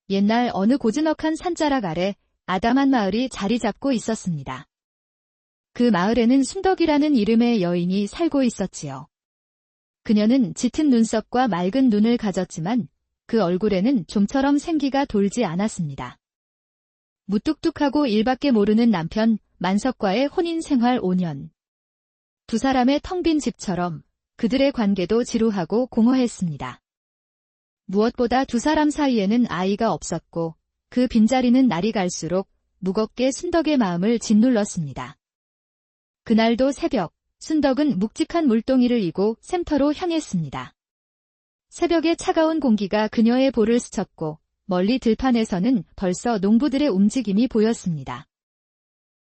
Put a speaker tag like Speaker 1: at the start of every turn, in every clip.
Speaker 1: 옛날 어느 고즈넉한 산자락 아래 아담한 마을이 자리 잡고 있었습니다. 그 마을에는 순덕이라는 이름의 여인이 살고 있었지요. 그녀는 짙은 눈썹과 맑은 눈을 가졌지만 그 얼굴에는 좀처럼 생기가 돌지 않았습니다. 무뚝뚝하고 일밖에 모르는 남편 만석과의 혼인 생활 5년. 두 사람의 텅 빈 집처럼 그들의 관계도 지루하고 공허했습니다. 무엇보다 두 사람 사이에는 아이가 없었고 그 빈자리는 날이 갈수록 무겁게 순덕의 마음을 짓눌렀습니다. 그날도 새벽, 순덕은 묵직한 물동이를 이고 샘터로 향했습니다. 새벽의 차가운 공기가 그녀의 볼을 스쳤고 멀리 들판에서는 벌써 농부들의 움직임이 보였습니다.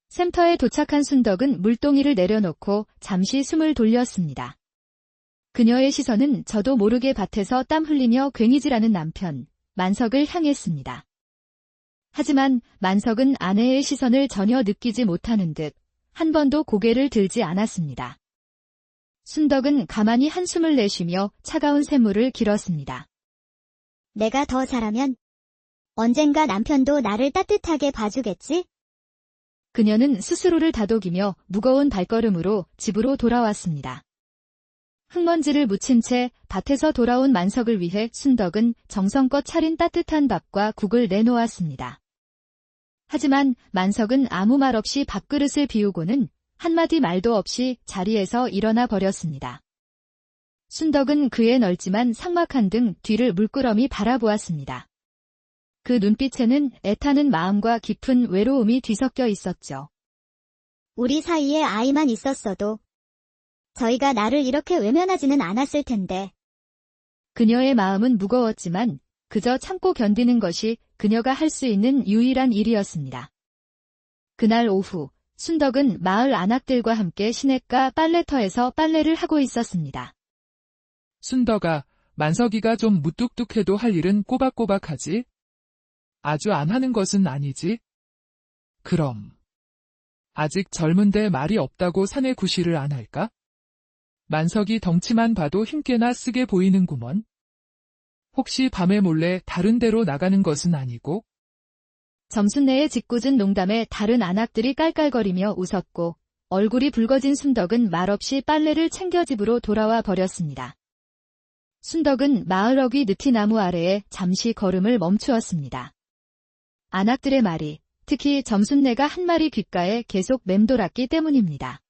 Speaker 1: 샘터에 도착한 순덕은 물동이를 내려놓고 잠시 숨을 돌렸습니다. 그녀의 시선은 저도 모르게 밭에서 땀 흘리며 괭이질하는 남편, 만석을 향했습니다. 하지만 만석은 아내의 시선을 전혀 느끼지 못하는 듯 한 번도 고개를 들지 않았습니다. 순덕은 가만히 한숨을 내쉬며 차가운 샘물을 길었습니다.
Speaker 2: 내가 더 잘하면 언젠가 남편도 나를 따뜻하게 봐주겠지?
Speaker 1: 그녀는 스스로를 다독이며 무거운 발걸음으로 집으로 돌아왔습니다. 흙먼지를 묻힌 채 밭에서 돌아온 만석을 위해 순덕은 정성껏 차린 따뜻한 밥과 국을 내놓았습니다. 하지만 만석은 아무 말 없이 밥그릇을 비우고는 한마디 말도 없이 자리에서 일어나 버렸습니다. 순덕은 그의 넓지만 삭막한 등 뒤를 물끄러미 바라보았습니다. 그 눈빛에는 애타는 마음과 깊은 외로움이 뒤섞여 있었죠.
Speaker 2: 우리 사이에 아이만 있었어도 저희가 나를 이렇게 외면하지는 않았을 텐데.
Speaker 1: 그녀의 마음은 무거웠지만 그저 참고 견디는 것이 그녀가 할 수 있는 유일한 일이었습니다. 그날 오후, 순덕은 마을 안악들과 함께 시냇가 빨래터에서 빨래를 하고 있었습니다.
Speaker 3: 순덕아, 만석이가 좀 무뚝뚝해도 할 일은 꼬박꼬박하지? 아주 안 하는 것은 아니지? 그럼. 아직 젊은데 말이 없다고 사내 구실을 안 할까? 만석이 덩치만 봐도 힘께나 쓰게 보이는구먼. 혹시 밤에 몰래 다른 데로 나가는 것은 아니고?
Speaker 1: 점순내의 짓궂은 농담에 다른 안악들이 깔깔거리며 웃었고 얼굴이 붉어진 순덕은 말없이 빨래를 챙겨 집으로 돌아와 버렸습니다. 순덕은 마을 어귀 느티나무 아래에 잠시 걸음을 멈추었습니다. 안악들의 말이, 특히 점순내가 한 마리 귓가에 계속 맴돌았기 때문입니다.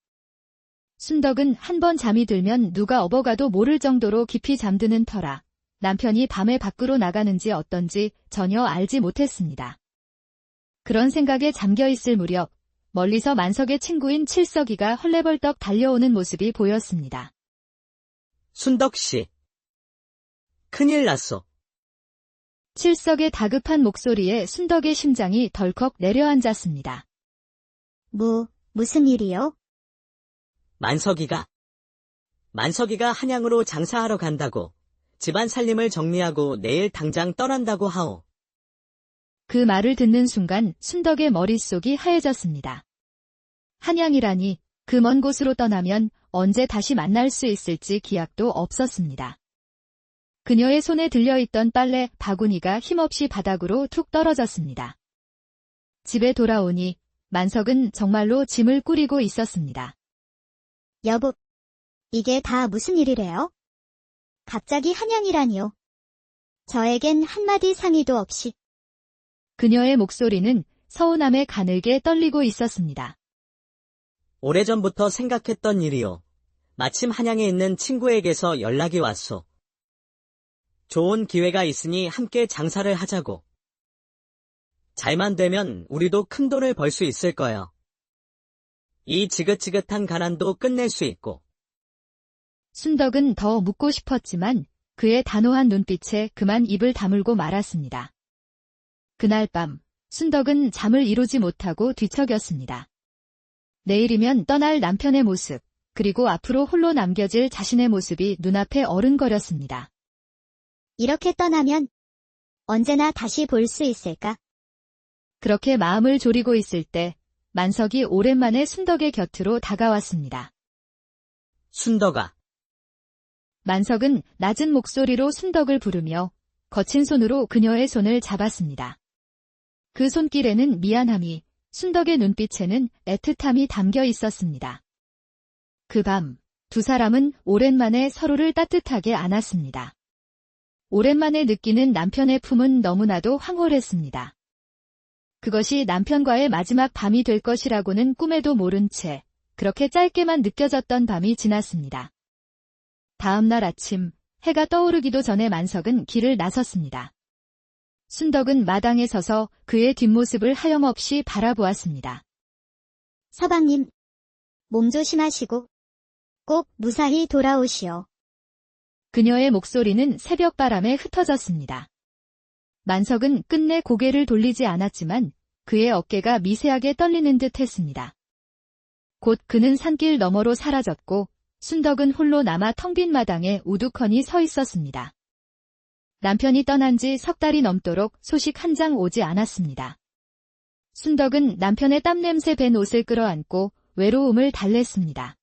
Speaker 1: 순덕은 한 번 잠이 들면 누가 업어가도 모를 정도로 깊이 잠드는 터라 남편이 밤에 밖으로 나가는지 어떤지 전혀 알지 못했습니다. 그런 생각에 잠겨있을 무렵 멀리서 만석의 친구인 칠석이가 헐레벌떡 달려오는 모습이 보였습니다.
Speaker 4: 순덕씨. 큰일 났어.
Speaker 1: 칠석의 다급한 목소리에 순덕의 심장이 덜컥 내려앉았습니다.
Speaker 2: 무슨 일이요?
Speaker 4: 만석이가 한양으로 장사하러 간다고. 집안 살림을 정리하고 내일 당장 떠난다고 하오.
Speaker 1: 그 말을 듣는 순간 순덕의 머릿속이 하얘졌습니다. 한양이라니 그 먼 곳으로 떠나면 언제 다시 만날 수 있을지 기약도 없었습니다. 그녀의 손에 들려있던 빨래 바구니가 힘없이 바닥으로 툭 떨어졌습니다. 집에 돌아오니 만석은 정말로 짐을 꾸리고 있었습니다.
Speaker 2: 여보, 이게 다 무슨 일이래요? 갑자기 한양이라니요. 저에겐 한마디 상의도 없이.
Speaker 1: 그녀의 목소리는 서운함에 가늘게 떨리고 있었습니다.
Speaker 4: 오래전부터 생각했던 일이요. 마침 한양에 있는 친구에게서 연락이 왔소. 좋은 기회가 있으니 함께 장사를 하자고. 잘만 되면 우리도 큰 돈을 벌 수 있을 거야. 이 지긋지긋한 가난도 끝낼 수 있고.
Speaker 1: 순덕은 더 묻고 싶었지만 그의 단호한 눈빛에 그만 입을 다물고 말았습니다. 그날 밤 순덕은 잠을 이루지 못하고 뒤척였습니다. 내일이면 떠날 남편의 모습, 그리고 앞으로 홀로 남겨질 자신의 모습이 눈앞에 어른거렸습니다.
Speaker 2: 이렇게 떠나면 언제나 다시 볼 수 있을까?
Speaker 1: 그렇게 마음을 졸이고 있을 때 만석이 오랜만에 순덕의 곁으로 다가왔습니다.
Speaker 4: 순덕아.
Speaker 1: 만석은 낮은 목소리로 순덕을 부르며 거친 손으로 그녀의 손을 잡았습니다. 그 손길에는 미안함이, 순덕의 눈빛에는 애틋함이 담겨 있었습니다. 그 밤, 두 사람은 오랜만에 서로를 따뜻하게 안았습니다. 오랜만에 느끼는 남편의 품은 너무나도 황홀했습니다. 그것이 남편과의 마지막 밤이 될 것이라고는 꿈에도 모른 채 그렇게 짧게만 느껴졌던 밤이 지났습니다. 다음 날 아침, 해가 떠오르기도 전에 만석은 길을 나섰습니다. 순덕은 마당에 서서 그의 뒷모습을 하염없이 바라보았습니다.
Speaker 2: 서방님, 몸 조심하시고 꼭 무사히 돌아오시오.
Speaker 1: 그녀의 목소리는 새벽바람에 흩어졌습니다. 만석은 끝내 고개를 돌리지 않았지만 그의 어깨가 미세하게 떨리는 듯 했습니다. 곧 그는 산길 너머로 사라졌고 순덕은 홀로 남아 텅 빈 마당에 우두커니 서 있었습니다. 남편이 떠난 지 석 달이 넘도록 소식 한 장 오지 않았습니다. 순덕은 남편의 땀냄새 밴 옷을 끌어안고 외로움을 달랬습니다.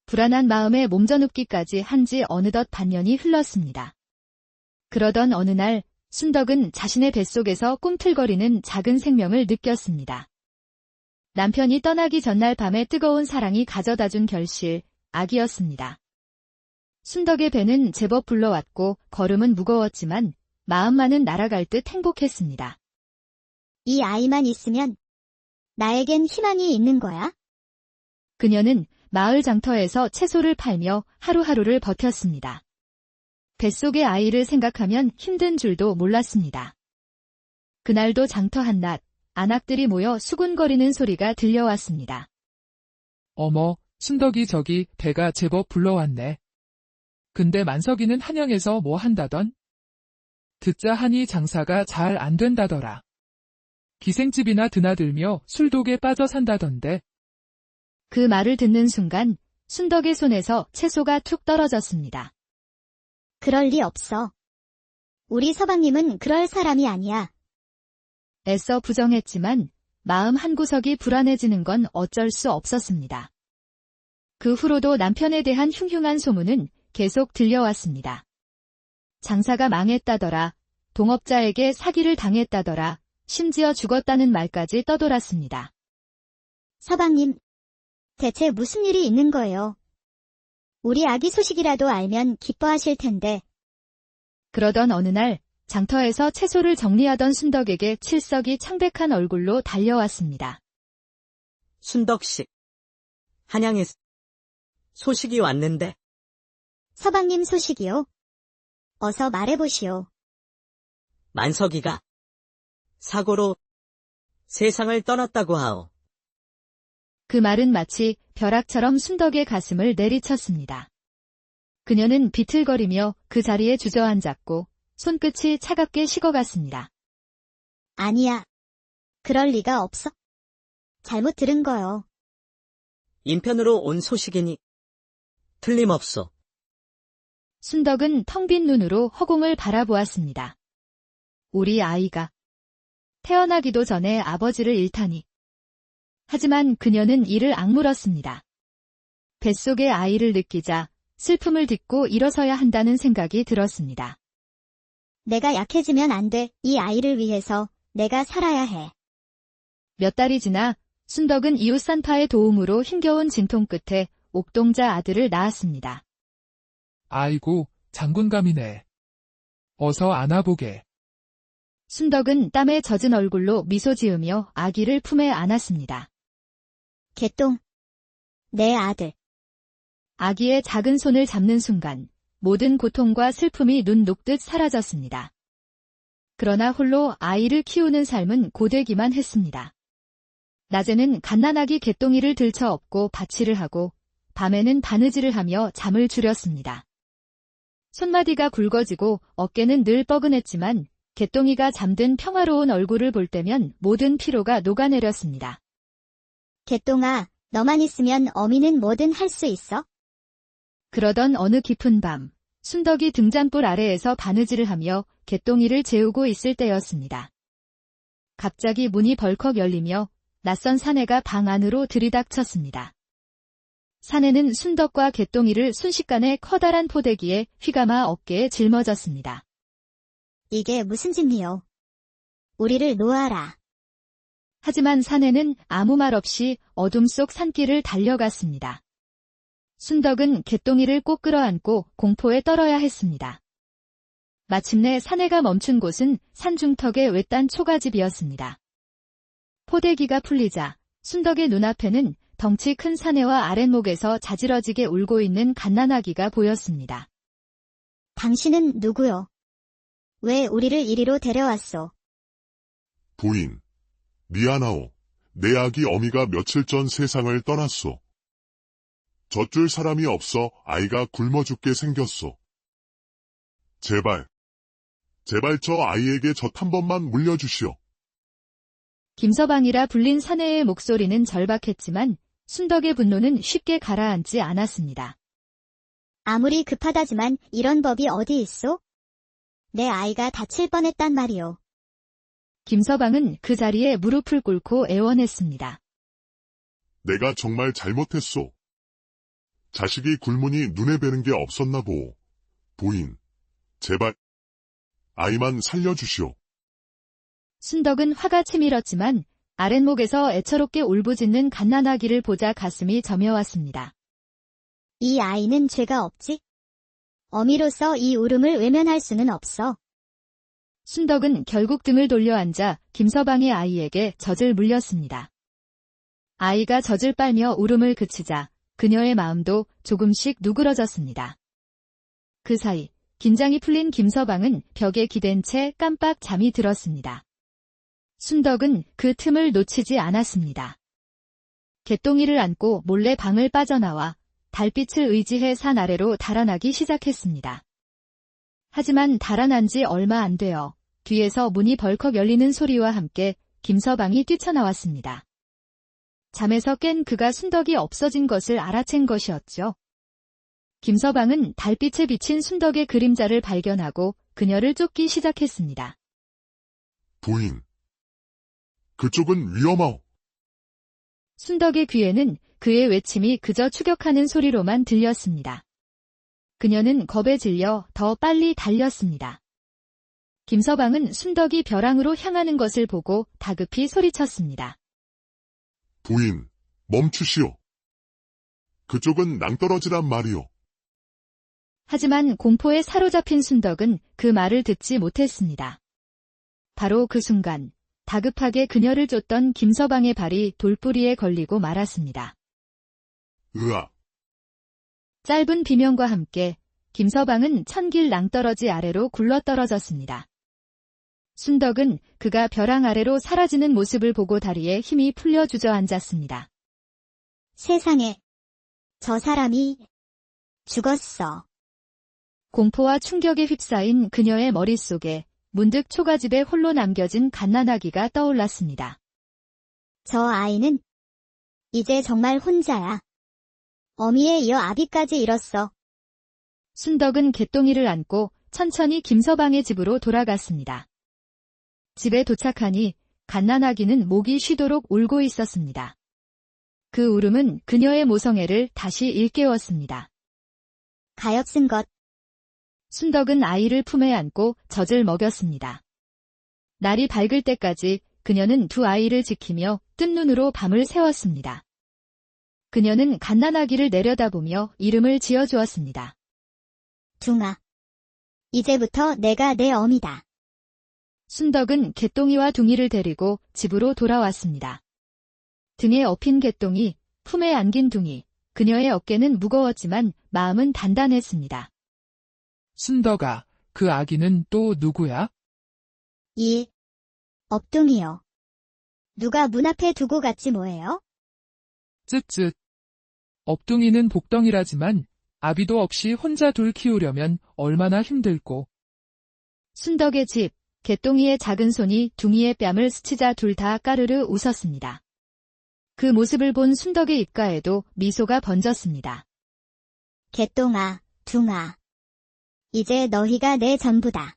Speaker 1: 불안한 마음에 몸져눕기까지 한 지 어느덧 반년이 흘렀습니다. 그러던 어느 날 순덕은 자신의 뱃속에서 꿈틀거리는 작은 생명을 느꼈습니다. 남편이 떠나기 전날 밤에 뜨거운 사랑이 가져다준 결실, 아기였습니다. 순덕의 배는 제법 불러왔고 걸음은 무거웠지만 마음만은 날아갈 듯 행복했습니다.
Speaker 2: 이 아이만 있으면 나에겐 희망이 있는 거야?
Speaker 1: 그녀는 마을 장터에서 채소를 팔며 하루하루를 버텼습니다. 뱃속의 아이를 생각하면 힘든 줄도 몰랐습니다. 그날도 장터 한낮, 안악들이 모여 수군거리는 소리가 들려왔습니다.
Speaker 3: 어머, 순덕이 저기 배가 제법 불러왔네. 근데 만석이는 한양에서 뭐 한다던? 듣자 하니 장사가 잘 안 된다더라. 기생집이나 드나들며 술독에 빠져 산다던데.
Speaker 1: 그 말을 듣는 순간 순덕의 손에서 채소가 툭 떨어졌습니다.
Speaker 2: 그럴 리 없어. 우리 서방님은 그럴 사람이 아니야.
Speaker 1: 애써 부정했지만 마음 한구석이 불안해지는 건 어쩔 수 없었습니다. 그 후로도 남편에 대한 흉흉한 소문은 계속 들려왔습니다. 장사가 망했다더라, 동업자에게 사기를 당했다더라, 심지어 죽었다는 말까지 떠돌았습니다.
Speaker 2: 서방님, 대체 무슨 일이 있는 거예요? 우리 아기 소식이라도 알면 기뻐하실 텐데.
Speaker 1: 그러던 어느 날 장터에서 채소를 정리하던 순덕에게 칠석이 창백한 얼굴로 달려왔습니다.
Speaker 4: 순덕씨, 한양에서 소식이 왔는데.
Speaker 2: 서방님 소식이요? 어서 말해보시오.
Speaker 4: 만석이가 사고로 세상을 떠났다고 하오.
Speaker 1: 그 말은 마치 벼락처럼 순덕의 가슴을 내리쳤습니다. 그녀는 비틀거리며 그 자리에 주저앉았고 손끝이 차갑게 식어갔습니다.
Speaker 2: 아니야. 그럴 리가 없어. 잘못 들은 거요.
Speaker 4: 인편으로 온 소식이니 틀림없소.
Speaker 1: 순덕은 텅 빈 눈으로 허공을 바라보았습니다. 우리 아이가 태어나기도 전에 아버지를 잃다니. 하지만 그녀는 이를 악물었습니다. 뱃속의 아이를 느끼자 슬픔을 딛고 일어서야 한다는 생각이 들었습니다.
Speaker 2: 내가 약해지면 안 돼. 이 아이를 위해서 내가 살아야 해.
Speaker 1: 몇 달이 지나 순덕은 이웃 산파의 도움으로 힘겨운 진통 끝에 옥동자 아들을 낳았습니다.
Speaker 3: 아이고, 장군감이네. 어서 안아보게.
Speaker 1: 순덕은 땀에 젖은 얼굴로 미소 지으며 아기를 품에 안았습니다.
Speaker 2: 개똥. 내 아들.
Speaker 1: 아기의 작은 손을 잡는 순간 모든 고통과 슬픔이 눈 녹듯 사라졌습니다. 그러나 홀로 아이를 키우는 삶은 고되기만 했습니다. 낮에는 갓난아기 개똥이를 들쳐업고 받치를 하고 밤에는 바느질을 하며 잠을 줄였습니다. 손마디가 굵어지고 어깨는 늘 뻐근했지만 개똥이가 잠든 평화로운 얼굴을 볼 때면 모든 피로가 녹아내렸습니다.
Speaker 2: 개똥아, 너만 있으면 어미는 뭐든 할 수 있어?
Speaker 1: 그러던 어느 깊은 밤, 순덕이 등잔불 아래에서 바느질을 하며 개똥이를 재우고 있을 때였습니다. 갑자기 문이 벌컥 열리며 낯선 사내가 방 안으로 들이닥쳤습니다. 사내는 순덕과 개똥이를 순식간에 커다란 포대기에 휘감아 어깨에 짊어졌습니다.
Speaker 2: 이게 무슨 짓이요? 우리를 놓아라.
Speaker 1: 하지만 사내는 아무 말 없이 어둠 속 산길을 달려갔습니다. 순덕은 개똥이를 꼭 끌어안고 공포에 떨어야 했습니다. 마침내 사내가 멈춘 곳은 산중턱의 외딴 초가집이었습니다. 포대기가 풀리자 순덕의 눈앞에는 덩치 큰 사내와 아랫목에서 자지러지게 울고 있는 갓난아기가 보였습니다.
Speaker 2: 당신은 누구요? 왜 우리를 이리로 데려왔소?
Speaker 5: 부인, 미안하오. 내 아기 어미가 며칠 전 세상을 떠났소. 젖줄 사람이 없어 아이가 굶어 죽게 생겼소. 제발 저 아이에게 젖 한 번만 물려주시오.
Speaker 1: 김서방이라 불린 사내의 목소리는 절박했지만 순덕의 분노는 쉽게 가라앉지 않았습니다.
Speaker 2: 아무리 급하다지만 이런 법이 어디 있소? 내 아이가 다칠 뻔했단 말이오.
Speaker 1: 김서방은 그 자리에 무릎을 꿇고 애원했습니다.
Speaker 5: 내가 정말 잘못했소. 자식이 굶으니 눈에 뵈는 게 없었나 보오. 부인, 제발 아이만 살려주시오.
Speaker 1: 순덕은 화가 치밀었지만 아랫목에서 애처롭게 울부짖는 갓난아기를 보자 가슴이 저며왔습니다.
Speaker 2: 이 아이는 죄가 없지? 어미로서 이 울음을 외면할 수는 없어.
Speaker 1: 순덕은 결국 등을 돌려 앉아 김서방의 아이에게 젖을 물렸습니다. 아이가 젖을 빨며 울음을 그치자 그녀의 마음도 조금씩 누그러졌습니다. 그 사이 긴장이 풀린 김서방은 벽에 기댄 채 깜빡 잠이 들었습니다. 순덕은 그 틈을 놓치지 않았습니다. 개똥이를 안고 몰래 방을 빠져나와 달빛을 의지해 산 아래로 달아나기 시작했습니다. 하지만 달아난 지 얼마 안 되어 뒤에서 문이 벌컥 열리는 소리와 함께 김서방이 뛰쳐나왔습니다. 잠에서 깬 그가 순덕이 없어진 것을 알아챈 것이었죠. 김서방은 달빛에 비친 순덕의 그림자를 발견하고 그녀를 쫓기 시작했습니다.
Speaker 5: 부인, 그쪽은 위험하오.
Speaker 1: 순덕의 귀에는 그의 외침이 그저 추격하는 소리로만 들렸습니다. 그녀는 겁에 질려 더 빨리 달렸습니다. 김서방은 순덕이 벼랑으로 향하는 것을 보고 다급히 소리쳤습니다.
Speaker 5: 부인, 멈추시오. 그쪽은 낭떠러지란 말이오.
Speaker 1: 하지만 공포에 사로잡힌 순덕은 그 말을 듣지 못했습니다. 바로 그 순간 다급하게 그녀를 쫓던 김서방의 발이 돌뿌리에 걸리고 말았습니다.
Speaker 5: 으악.
Speaker 1: 짧은 비명과 함께 김서방은 천길 낭떠러지 아래로 굴러떨어졌습니다. 순덕은 그가 벼랑 아래로 사라지는 모습을 보고 다리에 힘이 풀려 주저앉았습니다.
Speaker 2: 세상에, 저 사람이 죽었어.
Speaker 1: 공포와 충격에 휩싸인 그녀의 머릿속에 문득 초가집에 홀로 남겨진 갓난아기가 떠올랐습니다.
Speaker 2: 저 아이는 이제 정말 혼자야. 어미에 이어 아기까지 잃었어.
Speaker 1: 순덕은 개똥이를 안고 천천히 김서방의 집으로 돌아갔습니다. 집에 도착하니 갓난아기는 목이 쉬도록 울고 있었습니다. 그 울음은 그녀의 모성애를 다시 일깨웠습니다.
Speaker 2: 가엾은 것.
Speaker 1: 순덕은 아이를 품에 안고 젖을 먹였습니다. 날이 밝을 때까지 그녀는 두 아이를 지키며 뜬 눈으로 밤을 새웠습니다. 그녀는 갓난아기를 내려다보며 이름을 지어주었습니다.
Speaker 2: 둥아. 이제부터 내가 내 어미다.
Speaker 1: 순덕은 개똥이와 둥이를 데리고 집으로 돌아왔습니다. 등에 업힌 개똥이, 품에 안긴 둥이, 그녀의 어깨는 무거웠지만 마음은 단단했습니다.
Speaker 3: 순덕아, 그 아기는 또 누구야?
Speaker 2: 이 업둥이요. 누가 문 앞에 두고 갔지 뭐예요?
Speaker 3: 쯧쯧. 업둥이는 복덩이라지만 아비도 없이 혼자 둘 키우려면 얼마나 힘들고.
Speaker 1: 순덕의 집, 개똥이의 작은 손이 둥이의 뺨을 스치자 둘 다 까르르 웃었습니다. 그 모습을 본 순덕의 입가에도 미소가 번졌습니다.
Speaker 2: 개똥아, 둥아. 이제 너희가 내 전부다.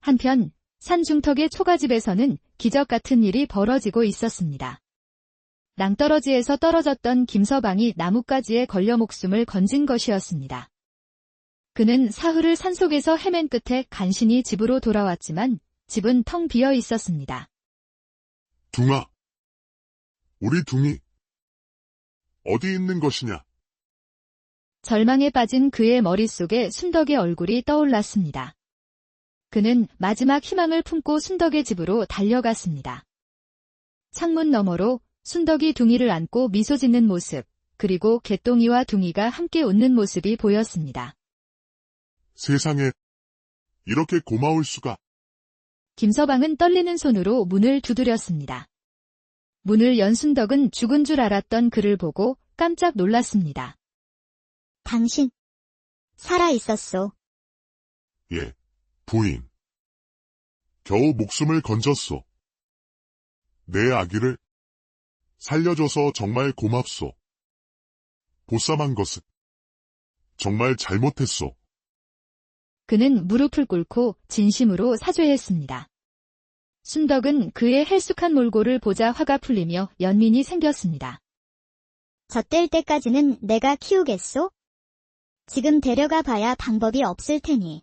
Speaker 1: 한편 산중턱의 초가집에서는 기적 같은 일이 벌어지고 있었습니다. 낭떠러지에서 떨어졌던 김서방이 나뭇가지에 걸려 목숨을 건진 것이었습니다. 그는 사흘을 산속에서 헤맨 끝에 간신히 집으로 돌아왔지만 집은 텅 비어 있었습니다.
Speaker 5: 둥아. 우리 둥이. 어디 있는 것이냐?
Speaker 1: 절망에 빠진 그의 머릿속에 순덕의 얼굴이 떠올랐습니다. 그는 마지막 희망을 품고 순덕의 집으로 달려갔습니다. 창문 너머로 순덕이 둥이를 안고 미소 짓는 모습, 그리고 개똥이와 둥이가 함께 웃는 모습이 보였습니다.
Speaker 5: 세상에. 이렇게 고마울 수가.
Speaker 1: 김서방은 떨리는 손으로 문을 두드렸습니다. 문을 연 순덕은 죽은 줄 알았던 그를 보고 깜짝 놀랐습니다.
Speaker 2: 당신, 살아있었소.
Speaker 5: 예, 부인. 겨우 목숨을 건졌소. 내 아기를 살려줘서 정말 고맙소. 보쌈한 것은 정말 잘못했소.
Speaker 1: 그는 무릎을 꿇고 진심으로 사죄했습니다. 순덕은 그의 헬쑥한 몰골을 보자 화가 풀리며 연민이 생겼습니다.
Speaker 2: 젖될 때까지는 내가 키우겠소? 지금 데려가 봐야 방법이 없을 테니.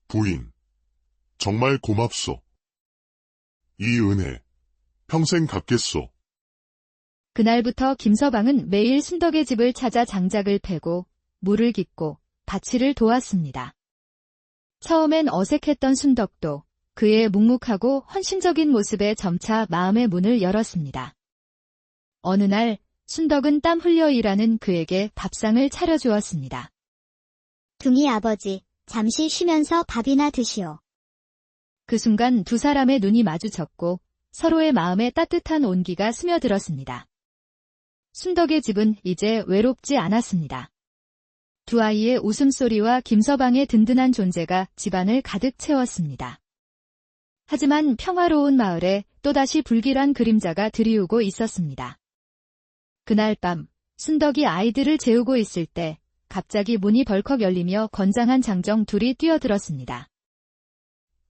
Speaker 5: 부인. 정말 고맙소. 이 은혜 평생 갚겠소.
Speaker 1: 그날부터 김서방은 매일 순덕의 집을 찾아 장작을 패고 물을 깃고 밭일을 도왔습니다. 처음엔 어색했던 순덕도 그의 묵묵하고 헌신적인 모습에 점차 마음의 문을 열었습니다. 어느 날 순덕은 땀 흘려 일하는 그에게 밥상을 차려주었습니다.
Speaker 2: 둥이 아버지, 잠시 쉬면서 밥이나 드시오.
Speaker 1: 그 순간 두 사람의 눈이 마주쳤고 서로의 마음에 따뜻한 온기가 스며들었습니다. 순덕의 집은 이제 외롭지 않았습니다. 두 아이의 웃음소리와 김서방의 든든한 존재가 집안을 가득 채웠습니다. 하지만 평화로운 마을에 또다시 불길한 그림자가 드리우고 있었습니다. 그날 밤 순덕이 아이들을 재우고 있을 때 갑자기 문이 벌컥 열리며 건장한 장정 둘이 뛰어들었습니다.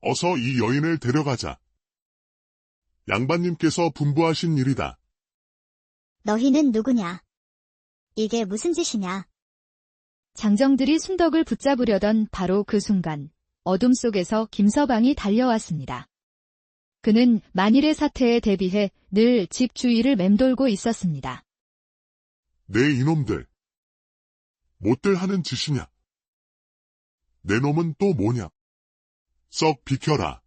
Speaker 5: 어서 이 여인을 데려가자. 양반님께서 분부하신 일이다.
Speaker 2: 너희는 누구냐? 이게 무슨 짓이냐?
Speaker 1: 장정들이 순덕을 붙잡으려던 바로 그 순간 어둠 속에서 김서방이 달려왔습니다. 그는 만일의 사태에 대비해 늘 집 주위를 맴돌고 있었습니다.
Speaker 5: 내 이놈들. 못들 하는 짓이냐? 내 놈은 또 뭐냐? 썩 비켜라.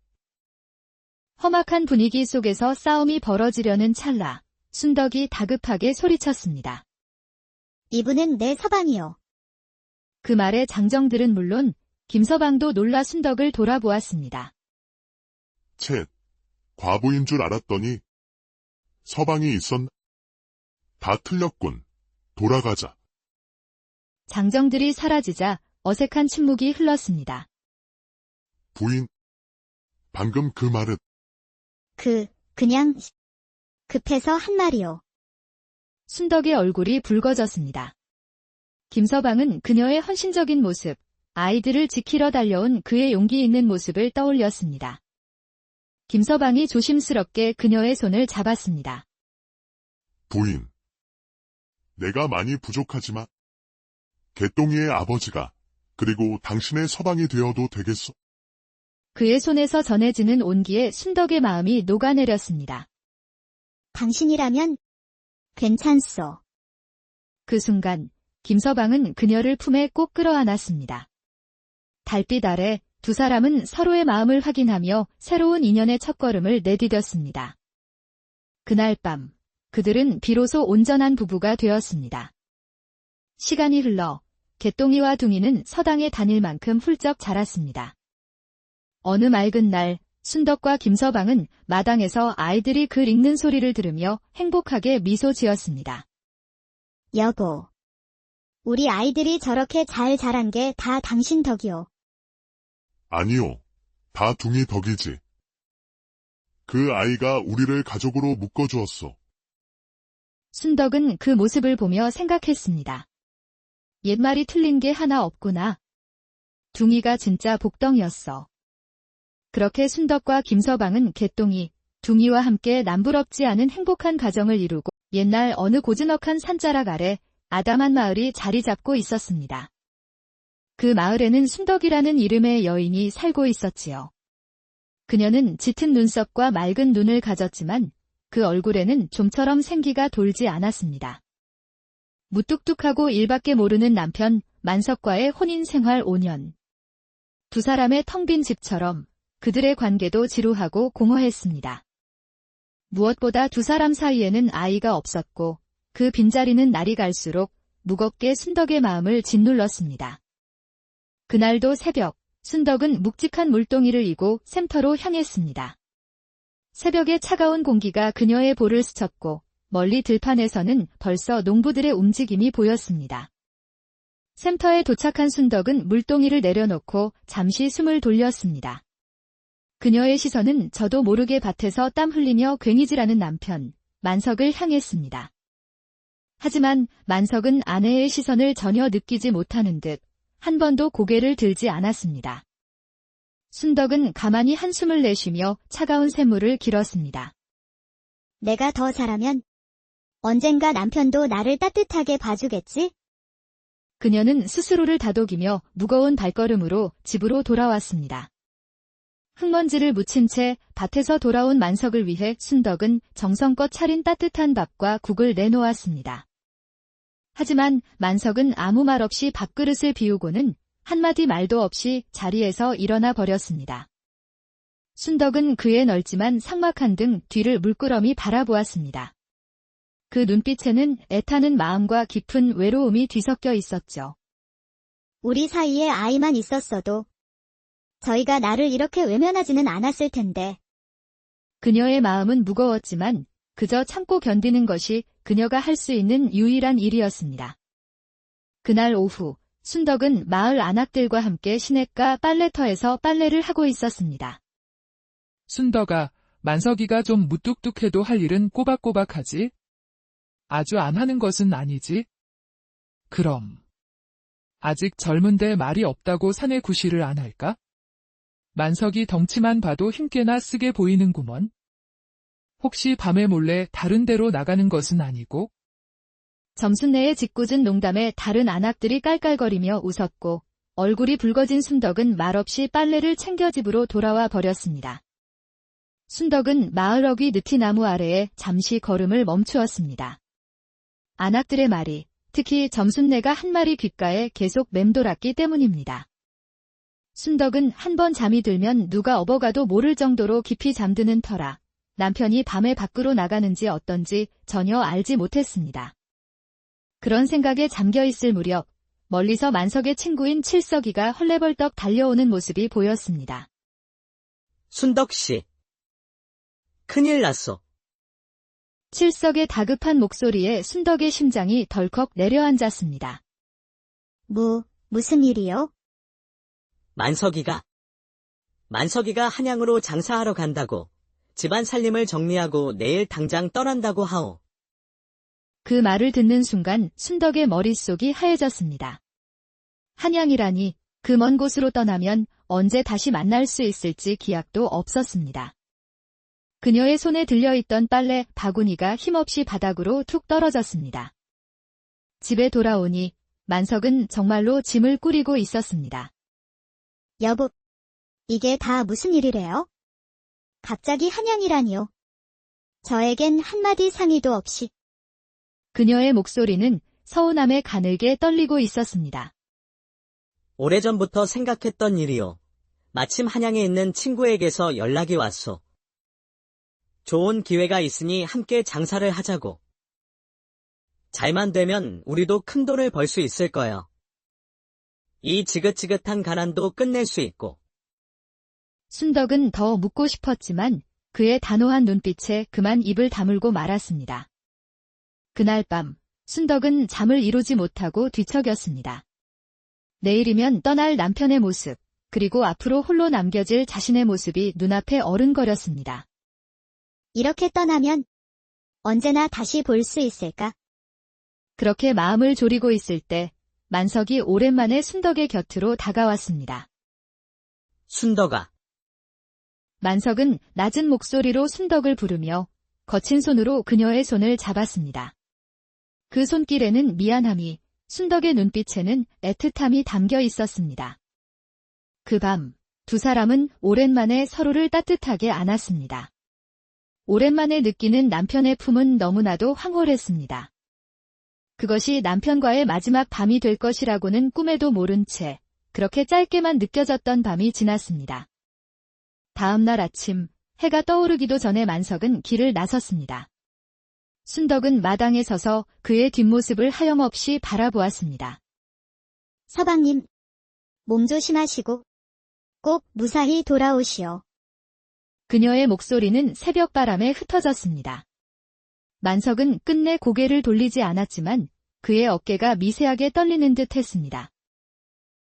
Speaker 1: 험악한 분위기 속에서 싸움이 벌어지려는 찰나 순덕이 다급하게 소리쳤습니다.
Speaker 2: 이분은 내 서방이요.
Speaker 1: 그 말에 장정들은 물론 김서방도 놀라 순덕을 돌아보았습니다.
Speaker 5: 쳇, 과부인 줄 알았더니 서방이 있었나? 다 틀렸군. 돌아가자.
Speaker 1: 장정들이 사라지자 어색한 침묵이 흘렀습니다.
Speaker 5: 부인, 방금 그 말은
Speaker 2: 그냥 급해서 한 말이요.
Speaker 1: 순덕의 얼굴이 붉어졌습니다. 김서방은 그녀의 헌신적인 모습, 아이들을 지키러 달려온 그의 용기 있는 모습을 떠올렸습니다. 김서방이 조심스럽게 그녀의 손을 잡았습니다.
Speaker 5: 부인. 내가 많이 부족하지만 개똥이의 아버지가 그리고 당신의 서방이 되어도 되겠소?
Speaker 1: 그의 손에서 전해지는 온기에 순덕의 마음이 녹아내렸습니다.
Speaker 2: 당신이라면 괜찮소.
Speaker 1: 그 순간 김서방은 그녀를 품에 꼭 끌어안았습니다. 달빛 아래 두 사람은 서로의 마음을 확인하며 새로운 인연의 첫걸음을 내디뎠습니다. 그날 밤 그들은 비로소 온전한 부부가 되었습니다. 시간이 흘러 개똥이와 둥이는 서당에 다닐 만큼 훌쩍 자랐습니다. 어느 맑은 날 순덕과 김서방은 마당에서 아이들이 글 읽는 소리를 들으며 행복하게 미소 지었습니다.
Speaker 2: 여보. 우리 아이들이 저렇게 잘 자란 게 다 당신 덕이요.
Speaker 5: 아니요. 다 둥이 덕이지. 그 아이가 우리를 가족으로 묶어주었소.
Speaker 1: 순덕은 그 모습을 보며 생각했습니다. 옛말이 틀린 게 하나 없구나. 둥이가 진짜 복덩이였어. 그렇게 순덕과 김서방은 개똥이, 둥이와 함께 남부럽지 않은 행복한 가정을 이루고 옛날 어느 고즈넉한 산자락 아래 아담한 마을이 자리 잡고 있었습니다. 그 마을에는 순덕이라는 이름의 여인이 살고 있었지요. 그녀는 짙은 눈썹과 맑은 눈을 가졌지만 그 얼굴에는 좀처럼 생기가 돌지 않았습니다. 무뚝뚝하고 일밖에 모르는 남편 만석과의 혼인 생활 5년. 두 사람의 텅 빈 집처럼 그들의 관계도 지루하고 공허했습니다. 무엇보다 두 사람 사이에는 아이가 없었고 그 빈자리는 날이 갈수록 무겁게 순덕의 마음을 짓눌렀습니다. 그날도 새벽, 순덕은 묵직한 물동이를 이고 샘터로 향했습니다. 새벽의 차가운 공기가 그녀의 볼을 스쳤고 멀리 들판에서는 벌써 농부들의 움직임이 보였습니다. 샘터에 도착한 순덕은 물동이를 내려놓고 잠시 숨을 돌렸습니다. 그녀의 시선은 저도 모르게 밭에서 땀 흘리며 괭이질하는 남편, 만석을 향했습니다. 하지만 만석은 아내의 시선을 전혀 느끼지 못하는 듯 한 번도 고개를 들지 않았습니다. 순덕은 가만히 한숨을 내쉬며 차가운 샘물을 길었습니다.
Speaker 2: 내가 더 잘하면 언젠가 남편도 나를 따뜻하게 봐주겠지?
Speaker 1: 그녀는 스스로를 다독이며 무거운 발걸음으로 집으로 돌아왔습니다. 흙먼지를 묻힌 채 밭에서 돌아온 만석을 위해 순덕은 정성껏 차린 따뜻한 밥과 국을 내놓았습니다. 하지만 만석은 아무 말 없이 밥그릇을 비우고는 한마디 말도 없이 자리에서 일어나 버렸습니다. 순덕은 그의 넓지만 삭막한 등 뒤를 물끄러미 바라보았습니다. 그 눈빛에는 애타는 마음과 깊은 외로움이 뒤섞여 있었죠.
Speaker 2: 우리 사이에 아이만 있었어도 저희가 나를 이렇게 외면하지는 않았을 텐데.
Speaker 1: 그녀의 마음은 무거웠지만 그저 참고 견디는 것이 그녀가 할 수 있는 유일한 일이었습니다. 그날 오후, 순덕은 마을 안악들과 함께 시냇가 빨래터에서 빨래를 하고 있었습니다.
Speaker 3: 순덕아, 만석이가 좀 무뚝뚝해도 할 일은 꼬박꼬박하지? 아주 안 하는 것은 아니지? 그럼. 아직 젊은데 말이 없다고 사내 구실을 안 할까? 만석이 덩치만 봐도 힘께나 쓰게 보이는구먼. 혹시 밤에 몰래 다른 데로 나가는 것은 아니고?
Speaker 1: 점순내의 짓궂은 농담에 다른 안악들이 깔깔거리며 웃었고 얼굴이 붉어진 순덕은 말없이 빨래를 챙겨 집으로 돌아와 버렸습니다. 순덕은 마을 어귀 느티나무 아래에 잠시 걸음을 멈추었습니다. 안악들의 말이, 특히 점순내가 한 마리 귓가에 계속 맴돌았기 때문입니다. 순덕은 한 번 잠이 들면 누가 업어가도 모를 정도로 깊이 잠드는 터라 남편이 밤에 밖으로 나가는지 어떤지 전혀 알지 못했습니다. 그런 생각에 잠겨 있을 무렵 멀리서 만석의 친구인 칠석이가 헐레벌떡 달려오는 모습이 보였습니다.
Speaker 4: 순덕씨. 큰일 났어.
Speaker 1: 칠석의 다급한 목소리에 순덕의 심장이 덜컥 내려앉았습니다.
Speaker 2: 무슨 일이요?
Speaker 4: 만석이가 한양으로 장사하러 간다고. 집안 살림을 정리하고 내일 당장 떠난다고 하오.
Speaker 1: 그 말을 듣는 순간 순덕의 머릿속이 하얘졌습니다. 한양이라니 그 먼 곳으로 떠나면 언제 다시 만날 수 있을지 기약도 없었습니다. 그녀의 손에 들려있던 빨래 바구니가 힘없이 바닥으로 툭 떨어졌습니다. 집에 돌아오니 만석은 정말로 짐을 꾸리고 있었습니다.
Speaker 2: 여보, 이게 다 무슨 일이래요? 갑자기 한양이라니요. 저에겐 한마디 상의도 없이.
Speaker 1: 그녀의 목소리는 서운함에 가늘게 떨리고 있었습니다.
Speaker 4: 오래전부터 생각했던 일이요. 마침 한양에 있는 친구에게서 연락이 왔소. 좋은 기회가 있으니 함께 장사를 하자고. 잘만 되면 우리도 큰 돈을 벌 수 있을 거야. 이 지긋지긋한 가난도 끝낼 수 있고.
Speaker 1: 순덕은 더 묻고 싶었지만 그의 단호한 눈빛에 그만 입을 다물고 말았습니다. 그날 밤 순덕은 잠을 이루지 못하고 뒤척였습니다. 내일이면 떠날 남편의 모습, 그리고 앞으로 홀로 남겨질 자신의 모습이 눈앞에 어른거렸습니다.
Speaker 2: 이렇게 떠나면 언제나 다시 볼 수 있을까?
Speaker 1: 그렇게 마음을 졸이고 있을 때 만석이 오랜만에 순덕의 곁으로 다가왔습니다.
Speaker 4: 순덕아.
Speaker 1: 만석은 낮은 목소리로 순덕을 부르며 거친 손으로 그녀의 손을 잡았습니다. 그 손길에는 미안함이, 순덕의 눈빛에는 애틋함이 담겨 있었습니다. 그 밤, 두 사람은 오랜만에 서로를 따뜻하게 안았습니다. 오랜만에 느끼는 남편의 품은 너무나도 황홀했습니다. 그것이 남편과의 마지막 밤이 될 것이라고는 꿈에도 모른 채 그렇게 짧게만 느껴졌던 밤이 지났습니다. 다음 날 아침, 해가 떠오르기도 전에 만석은 길을 나섰습니다. 순덕은 마당에 서서 그의 뒷모습을 하염없이 바라보았습니다.
Speaker 2: 서방님, 몸 조심하시고 꼭 무사히 돌아오시오.
Speaker 1: 그녀의 목소리는 새벽바람에 흩어졌습니다. 만석은 끝내 고개를 돌리지 않았지만 그의 어깨가 미세하게 떨리는 듯 했습니다.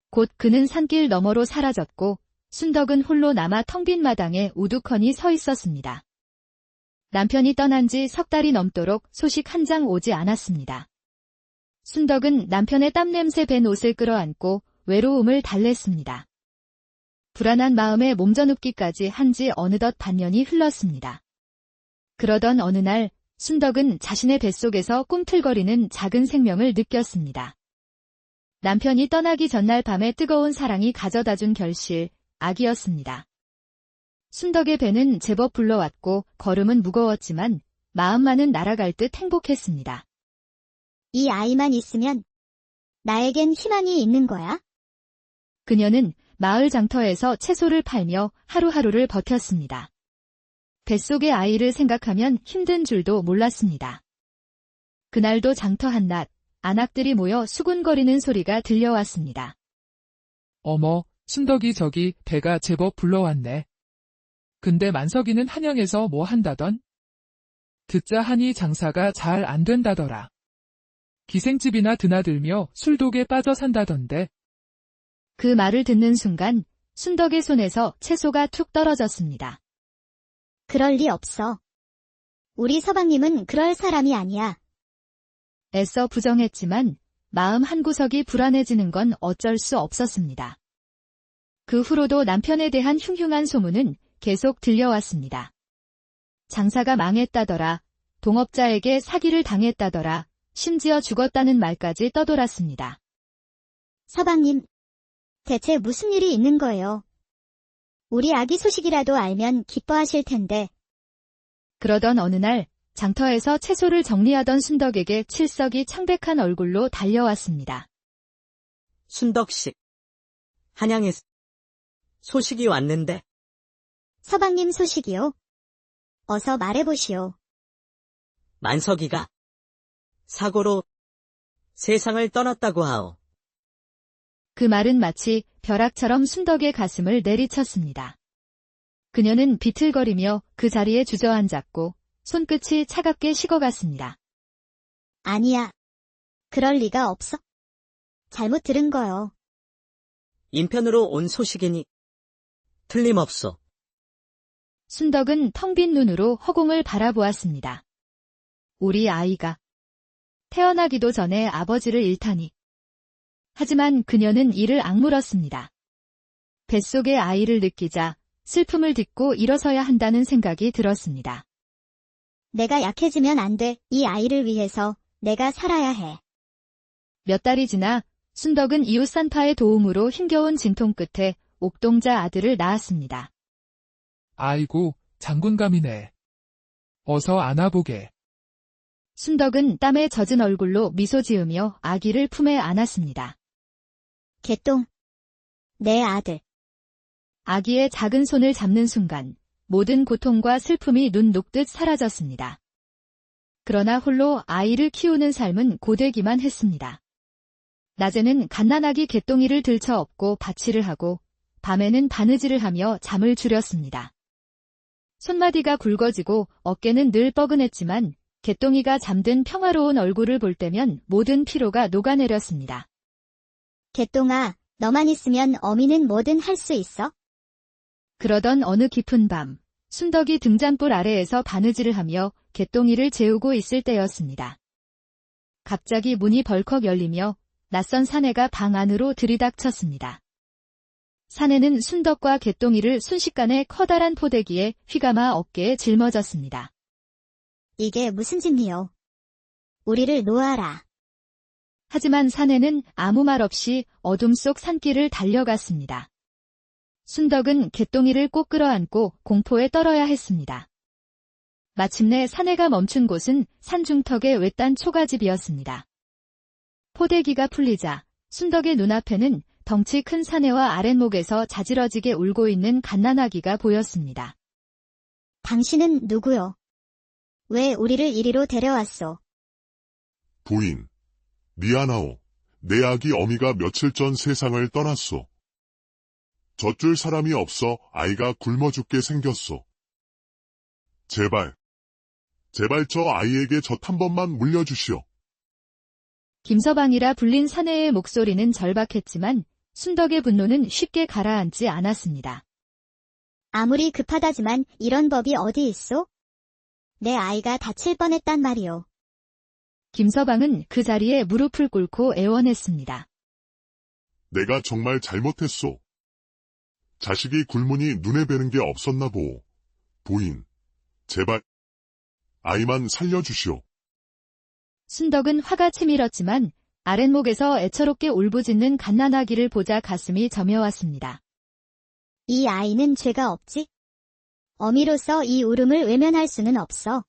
Speaker 1: 곧 그는 산길 너머로 사라졌고 순덕은 홀로 남아 텅 빈 마당에 우두커니 서 있었습니다. 남편이 떠난 지 석 달이 넘도록 소식 한 장 오지 않았습니다. 순덕은 남편의 땀냄새 밴 옷을 끌어안고 외로움을 달랬습니다. 불안한 마음에 몸져눕기까지 한 지 어느덧 반년이 흘렀습니다. 그러던 어느 날 순덕은 자신의 뱃속에서 꿈틀거리는 작은 생명을 느꼈습니다. 남편이 떠나기 전날 밤에 뜨거운 사랑이 가져다준 결실, 아기였습니다. 순덕의 배는 제법 불러왔고 걸음은 무거웠지만 마음만은 날아갈 듯 행복했습니다.
Speaker 2: 이 아이만 있으면 나에겐 희망이 있는 거야?
Speaker 1: 그녀는 마을 장터에서 채소를 팔며 하루하루를 버텼습니다. 뱃속의 아이를 생각하면 힘든 줄도 몰랐습니다. 그날도 장터 한낮, 안악들이 모여 수군거리는 소리가 들려왔습니다.
Speaker 3: 어머, 순덕이 저기 배가 제법 불러왔네. 근데 만석이는 한양에서 뭐 한다던? 듣자 하니 장사가 잘 안 된다더라. 기생집이나 드나들며 술독에 빠져 산다던데.
Speaker 1: 그 말을 듣는 순간 순덕의 손에서 채소가 툭 떨어졌습니다.
Speaker 2: 그럴 리 없어. 우리 서방님은 그럴 사람이 아니야.
Speaker 1: 애써 부정했지만 마음 한구석이 불안해지는 건 어쩔 수 없었습니다. 그 후로도 남편에 대한 흉흉한 소문은 계속 들려왔습니다. 장사가 망했다더라, 동업자에게 사기를 당했다더라, 심지어 죽었다는 말까지 떠돌았습니다.
Speaker 2: 서방님, 대체 무슨 일이 있는 거예요? 우리 아기 소식이라도 알면 기뻐하실 텐데.
Speaker 1: 그러던 어느 날 장터에서 채소를 정리하던 순덕에게 칠석이 창백한 얼굴로 달려왔습니다.
Speaker 4: 순덕씨. 한양에서 소식이 왔는데.
Speaker 2: 서방님 소식이요? 어서 말해보시오.
Speaker 4: 만석이가 사고로 세상을 떠났다고 하오.
Speaker 1: 그 말은 마치 벼락처럼 순덕의 가슴을 내리쳤습니다. 그녀는 비틀거리며 그 자리에 주저앉았고 손끝이 차갑게 식어갔습니다.
Speaker 2: 아니야. 그럴 리가 없어. 잘못 들은 거요.
Speaker 4: 인편으로 온 소식이니 틀림없소.
Speaker 1: 순덕은 텅 빈 눈으로 허공을 바라보았습니다. 우리 아이가 태어나기도 전에 아버지를 잃다니. 하지만 그녀는 이를 악물었습니다. 뱃속의 아이를 느끼자 슬픔을 딛고 일어서야 한다는 생각이 들었습니다.
Speaker 2: 내가 약해지면 안 돼. 이 아이를 위해서 내가 살아야 해.
Speaker 1: 몇 달이 지나 순덕은 이웃 산파의 도움으로 힘겨운 진통 끝에 옥동자 아들을 낳았습니다.
Speaker 3: 아이고, 장군감이네. 어서 안아보게.
Speaker 1: 순덕은 땀에 젖은 얼굴로 미소 지으며 아기를 품에 안았습니다.
Speaker 2: 개똥. 내 아들.
Speaker 1: 아기의 작은 손을 잡는 순간 모든 고통과 슬픔이 눈 녹듯 사라졌습니다. 그러나 홀로 아이를 키우는 삶은 고되기만 했습니다. 낮에는 갓난아기 개똥이를 들쳐업고 받치를 하고 밤에는 바느질을 하며 잠을 줄였습니다. 손마디가 굵어지고 어깨는 늘 뻐근했지만 개똥이가 잠든 평화로운 얼굴을 볼 때면 모든 피로가 녹아내렸습니다.
Speaker 2: 개똥아, 너만 있으면 어미는 뭐든 할 수 있어?
Speaker 1: 그러던 어느 깊은 밤, 순덕이 등잔불 아래에서 바느질을 하며 개똥이를 재우고 있을 때였습니다. 갑자기 문이 벌컥 열리며 낯선 사내가 방 안으로 들이닥쳤습니다. 사내는 순덕과 개똥이를 순식간에 커다란 포대기에 휘감아 어깨에 짊어졌습니다.
Speaker 2: 이게 무슨 짓이요? 우리를 놓아라.
Speaker 1: 하지만 사내는 아무 말 없이 어둠 속 산길을 달려갔습니다. 순덕은 개똥이를 꼭 끌어안고 공포에 떨어야 했습니다. 마침내 사내가 멈춘 곳은 산중턱의 외딴 초가집이었습니다. 포대기가 풀리자 순덕의 눈앞에는 덩치 큰 사내와 아랫목에서 자지러지게 울고 있는 갓난아기가 보였습니다.
Speaker 2: 당신은 누구요? 왜 우리를 이리로 데려왔소?
Speaker 5: 부인, 미안하오. 내 아기 어미가 며칠 전 세상을 떠났소. 젖줄 사람이 없어 아이가 굶어 죽게 생겼소. 제발 저 아이에게 젖 한 번만 물려주시오.
Speaker 1: 김서방이라 불린 사내의 목소리는 절박했지만 순덕의 분노는 쉽게 가라앉지 않았습니다.
Speaker 2: 아무리 급하다지만 이런 법이 어디 있소? 내 아이가 다칠 뻔했단 말이오.
Speaker 1: 김서방은 그 자리에 무릎을 꿇고 애원했습니다.
Speaker 5: 내가 정말 잘못했소. 자식이 굶으니 눈에 뵈는 게 없었나 보오. 부인, 제발 아이만 살려주시오.
Speaker 1: 순덕은 화가 치밀었지만 아랫목에서 애처롭게 울부짖는 갓난아기를 보자 가슴이 저며왔습니다.
Speaker 2: 이 아이는 죄가 없지? 어미로서 이 울음을 외면할 수는 없어.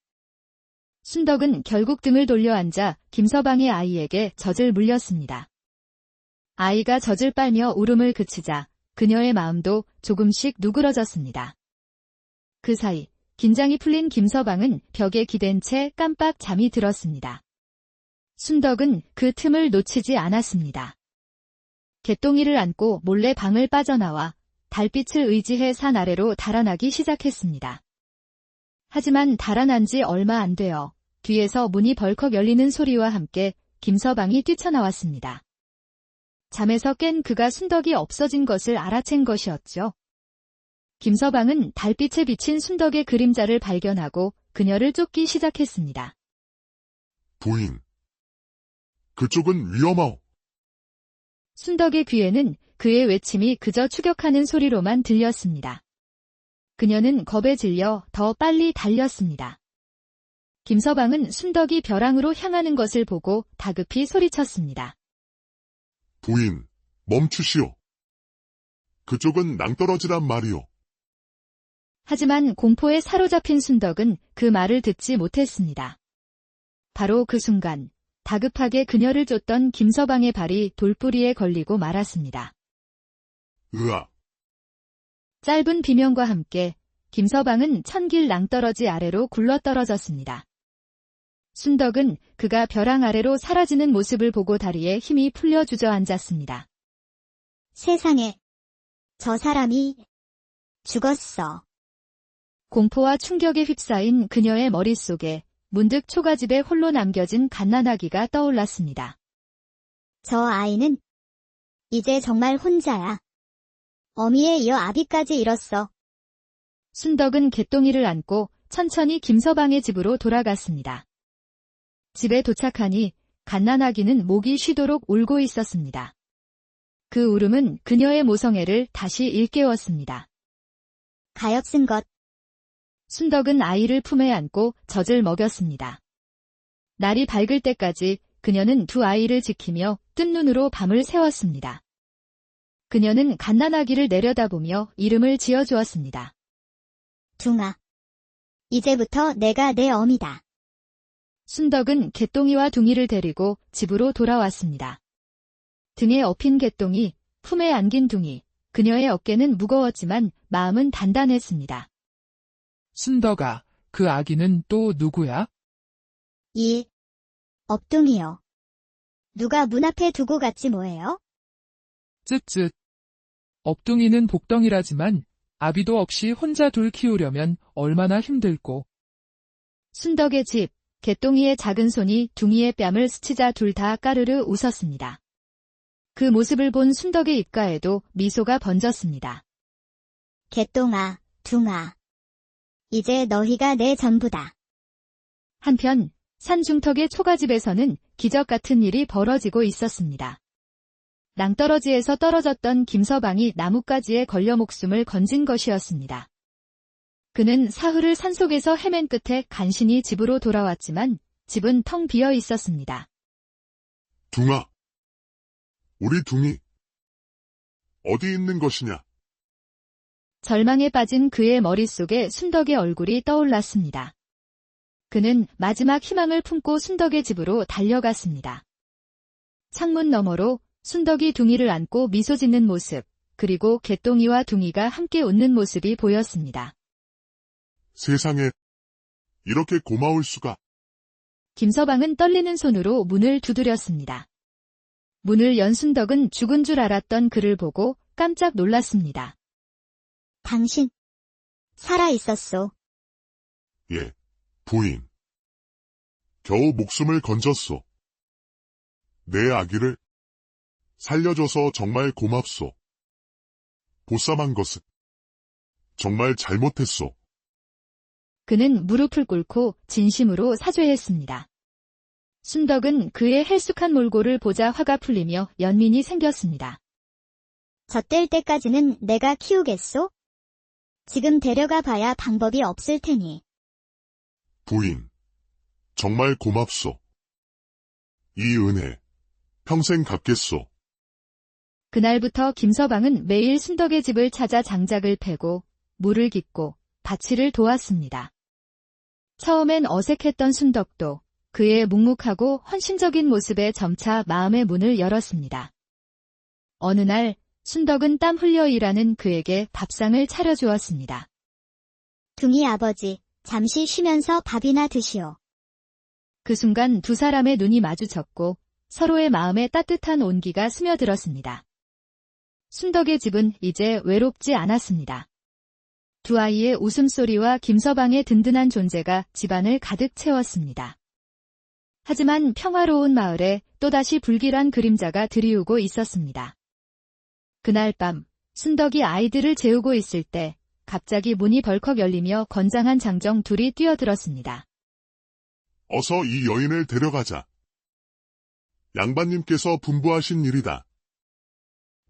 Speaker 1: 순덕은 결국 등을 돌려 앉아 김서방의 아이에게 젖을 물렸습니다. 아이가 젖을 빨며 울음을 그치자 그녀의 마음도 조금씩 누그러졌습니다. 그 사이 긴장이 풀린 김서방은 벽에 기댄 채 깜빡 잠이 들었습니다. 순덕은 그 틈을 놓치지 않았습니다. 개똥이를 안고 몰래 방을 빠져나와 달빛을 의지해 산 아래로 달아나기 시작했습니다. 하지만 달아난 지 얼마 안 되어 뒤에서 문이 벌컥 열리는 소리와 함께 김서방이 뛰쳐나왔습니다. 잠에서 깬 그가 순덕이 없어진 것을 알아챈 것이었죠. 김서방은 달빛에 비친 순덕의 그림자를 발견하고 그녀를 쫓기 시작했습니다.
Speaker 5: 부인, 그쪽은 위험하오.
Speaker 1: 순덕의 귀에는 그의 외침이 그저 추격하는 소리로만 들렸습니다. 그녀는 겁에 질려 더 빨리 달렸습니다. 김서방은 순덕이 벼랑으로 향하는 것을 보고 다급히 소리쳤습니다.
Speaker 5: 부인, 멈추시오. 그쪽은 낭떠러지란 말이오.
Speaker 1: 하지만 공포에 사로잡힌 순덕은 그 말을 듣지 못했습니다. 바로 그 순간 다급하게 그녀를 쫓던 김서방의 발이 돌뿌리에 걸리고 말았습니다.
Speaker 5: 으악.
Speaker 1: 짧은 비명과 함께 김서방은 천길 낭떠러지 아래로 굴러떨어졌습니다. 순덕은 그가 벼랑 아래로 사라지는 모습을 보고 다리에 힘이 풀려 주저앉았습니다.
Speaker 2: 세상에, 저 사람이 죽었어.
Speaker 1: 공포와 충격에 휩싸인 그녀의 머릿속에 문득 초가집에 홀로 남겨진 갓난아기가 떠올랐습니다.
Speaker 2: 저 아이는 이제 정말 혼자야. 어미에 이어 아비까지 잃었어.
Speaker 1: 순덕은 개똥이를 안고 천천히 김서방의 집으로 돌아갔습니다. 집에 도착하니 갓난아기는 목이 쉬도록 울고 있었습니다. 그 울음은 그녀의 모성애를 다시 일깨웠습니다.
Speaker 2: 가엾은 것.
Speaker 1: 순덕은 아이를 품에 안고 젖을 먹였습니다. 날이 밝을 때까지 그녀는 두 아이를 지키며 뜬 눈으로 밤을 새웠습니다. 그녀는 갓난아기를 내려다보며 이름을 지어주었습니다.
Speaker 2: 둥아. 이제부터 내가 내 어미다.
Speaker 1: 순덕은 개똥이와 둥이를 데리고 집으로 돌아왔습니다. 등에 업힌 개똥이, 품에 안긴 둥이, 그녀의 어깨는 무거웠지만 마음은 단단했습니다.
Speaker 3: 순덕아, 그 아기는 또 누구야?
Speaker 2: 이 업둥이요. 누가 문 앞에 두고 갔지 뭐예요?
Speaker 3: 쯧쯧. 업둥이는 복덩이라지만 아비도 없이 혼자 둘 키우려면 얼마나 힘들고.
Speaker 1: 순덕의 집, 개똥이의 작은 손이 둥이의 뺨을 스치자 둘 다 까르르 웃었습니다. 그 모습을 본 순덕의 입가에도 미소가 번졌습니다.
Speaker 2: 개똥아, 둥아. 이제 너희가 내 전부다.
Speaker 1: 한편 산중턱의 초가집에서는 기적 같은 일이 벌어지고 있었습니다. 낭떠러지에서 떨어졌던 김서방이 나뭇가지에 걸려 목숨을 건진 것이었습니다. 그는 사흘을 산속에서 헤맨 끝에 간신히 집으로 돌아왔지만 집은 텅 비어 있었습니다.
Speaker 5: 둥아, 우리 둥이. 어디 있는 것이냐?
Speaker 1: 절망에 빠진 그의 머릿속에 순덕의 얼굴이 떠올랐습니다. 그는 마지막 희망을 품고 순덕의 집으로 달려갔습니다. 창문 너머로 순덕이 둥이를 안고 미소 짓는 모습, 그리고 개똥이와 둥이가 함께 웃는 모습이 보였습니다.
Speaker 5: 세상에, 이렇게 고마울 수가.
Speaker 1: 김서방은 떨리는 손으로 문을 두드렸습니다. 문을 연 순덕은 죽은 줄 알았던 그를 보고 깜짝 놀랐습니다.
Speaker 2: 당신, 살아있었소.
Speaker 5: 예, 부인. 겨우 목숨을 건졌소. 내 아기를 살려줘서 정말 고맙소. 보쌈한 것은 정말 잘못했소.
Speaker 1: 그는 무릎을 꿇고 진심으로 사죄했습니다. 순덕은 그의 헬쑥한 몰골을 보자 화가 풀리며 연민이 생겼습니다.
Speaker 2: 젖될 때까지는 내가 키우겠소? 지금 데려가 봐야 방법이 없을 테니.
Speaker 5: 부인, 정말 고맙소. 이 은혜, 평생 갚겠소.
Speaker 1: 그날부터 김서방은 매일 순덕의 집을 찾아 장작을 패고 물을 깃고 밭일을 도왔습니다. 처음엔 어색했던 순덕도 그의 묵묵하고 헌신적인 모습에 점차 마음의 문을 열었습니다. 어느 날 순덕은 땀 흘려 일하는 그에게 밥상을 차려주었습니다.
Speaker 2: 둥이 아버지, 잠시 쉬면서 밥이나 드시오.
Speaker 1: 그 순간 두 사람의 눈이 마주쳤고 서로의 마음에 따뜻한 온기가 스며들었습니다. 순덕의 집은 이제 외롭지 않았습니다. 두 아이의 웃음소리와 김서방의 든든한 존재가 집안을 가득 채웠습니다. 하지만 평화로운 마을에 또다시 불길한 그림자가 드리우고 있었습니다. 그날 밤 순덕이 아이들을 재우고 있을 때 갑자기 문이 벌컥 열리며 건장한 장정 둘이 뛰어들었습니다.
Speaker 5: 어서 이 여인을 데려가자. 양반님께서 분부하신 일이다.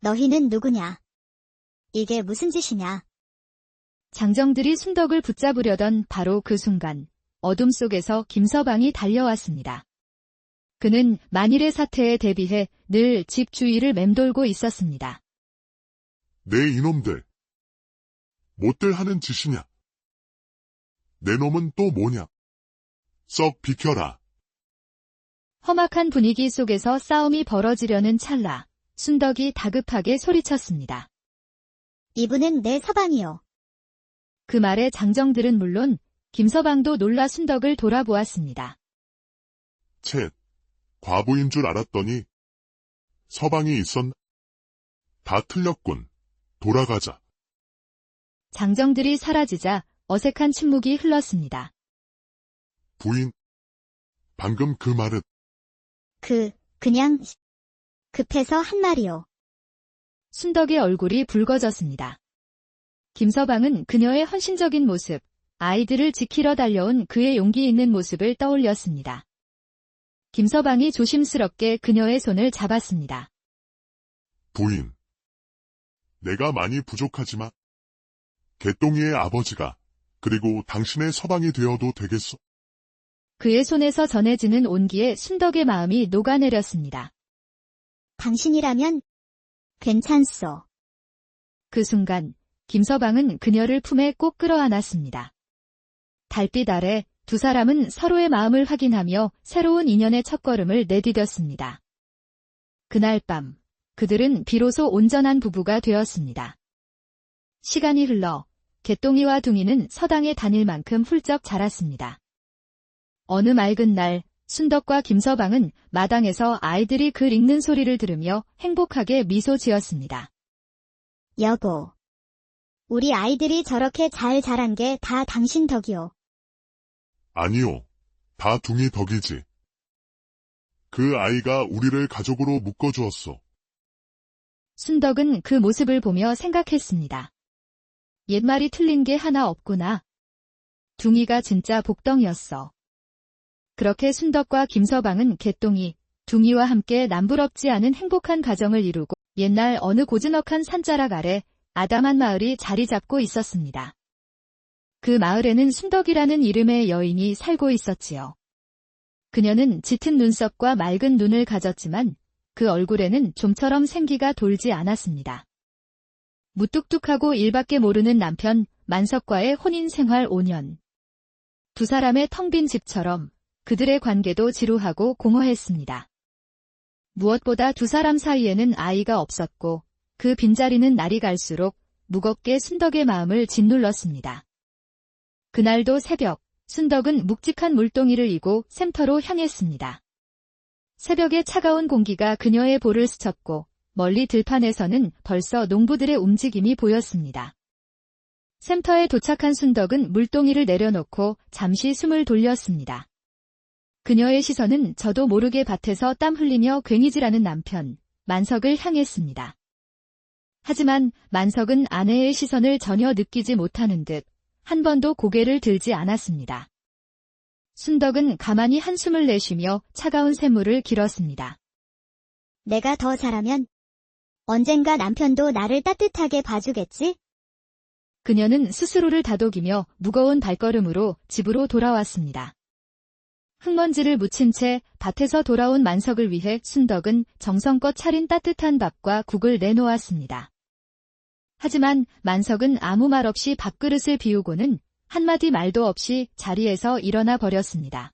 Speaker 2: 너희는 누구냐? 이게 무슨 짓이냐?
Speaker 1: 장정들이 순덕을 붙잡으려던 바로 그 순간 어둠 속에서 김서방이 달려왔습니다. 그는 만일의 사태에 대비해 늘 집 주위를 맴돌고 있었습니다.
Speaker 5: 내 이놈들. 못들 하는 짓이냐? 내 놈은 또 뭐냐? 썩 비켜라.
Speaker 1: 험악한 분위기 속에서 싸움이 벌어지려는 찰나 순덕이 다급하게 소리쳤습니다.
Speaker 2: 이분은 내 서방이요.
Speaker 1: 그 말에 장정들은 물론 김서방도 놀라 순덕을 돌아보았습니다.
Speaker 5: 쳇, 과부인 줄 알았더니 서방이 있었나? 다 틀렸군. 돌아가자.
Speaker 1: 장정들이 사라지자 어색한 침묵이 흘렀습니다.
Speaker 5: 부인, 방금 그 말은
Speaker 2: 그냥 급해서 한 말이요.
Speaker 1: 순덕의 얼굴이 붉어졌습니다. 김서방은 그녀의 헌신적인 모습, 아이들을 지키러 달려온 그의 용기 있는 모습을 떠올렸습니다. 김서방이 조심스럽게 그녀의 손을 잡았습니다.
Speaker 5: 부인. 내가 많이 부족하지만 개똥이의 아버지가 그리고 당신의 서방이 되어도 되겠소?
Speaker 1: 그의 손에서 전해지는 온기에 순덕의 마음이 녹아내렸습니다.
Speaker 2: 당신이라면 괜찮소.
Speaker 1: 그 순간 김서방은 그녀를 품에 꼭 끌어안았습니다. 달빛 아래 두 사람은 서로의 마음을 확인하며 새로운 인연의 첫걸음을 내디뎠습니다. 그날 밤 그들은 비로소 온전한 부부가 되었습니다. 시간이 흘러 개똥이와 둥이는 서당에 다닐 만큼 훌쩍 자랐습니다. 어느 맑은 날 순덕과 김서방은 마당에서 아이들이 글 읽는 소리를 들으며 행복하게 미소 지었습니다.
Speaker 2: 여보. 우리 아이들이 저렇게 잘 자란 게 다 당신 덕이요.
Speaker 5: 아니요. 다 둥이 덕이지. 그 아이가 우리를 가족으로 묶어주었소.
Speaker 1: 순덕은 그 모습을 보며 생각했습니다. 옛말이 틀린 게 하나 없구나. 둥이가 진짜 복덩이였어. 그렇게 순덕과 김서방은 개똥이, 둥이와 함께 남부럽지 않은 행복한 가정을 이루고 옛날 어느 고즈넉한 산자락 아래 아담한 마을이 자리 잡고 있었습니다. 그 마을에는 순덕이라는 이름의 여인이 살고 있었지요. 그녀는 짙은 눈썹과 맑은 눈을 가졌지만 그 얼굴에는 좀처럼 생기가 돌지 않았습니다. 무뚝뚝하고 일밖에 모르는 남편 만석과의 혼인 생활 5년. 두 사람의 텅 빈 집처럼 그들의 관계도 지루하고 공허했습니다. 무엇보다 두 사람 사이에는 아이가 없었고 그 빈자리는 날이 갈수록 무겁게 순덕의 마음을 짓눌렀습니다. 그날도 새벽, 순덕은 묵직한 물동이를 이고 샘터로 향했습니다. 새벽의 차가운 공기가 그녀의 볼을 스쳤고 멀리 들판에서는 벌써 농부들의 움직임이 보였습니다. 샘터에 도착한 순덕은 물동이를 내려놓고 잠시 숨을 돌렸습니다. 그녀의 시선은 저도 모르게 밭에서 땀 흘리며 괭이질하는 남편, 만석을 향했습니다. 하지만 만석은 아내의 시선을 전혀 느끼지 못하는 듯 한 번도 고개를 들지 않았습니다. 순덕은 가만히 한숨을 내쉬며 차가운 샘물을 길었습니다.
Speaker 2: 내가 더 잘하면 언젠가 남편도 나를 따뜻하게 봐주겠지?
Speaker 1: 그녀는 스스로를 다독이며 무거운 발걸음으로 집으로 돌아왔습니다. 흙먼지를 묻힌 채 밭에서 돌아온 만석을 위해 순덕은 정성껏 차린 따뜻한 밥과 국을 내놓았습니다. 하지만 만석은 아무 말 없이 밥그릇을 비우고는 한마디 말도 없이 자리에서 일어나 버렸습니다.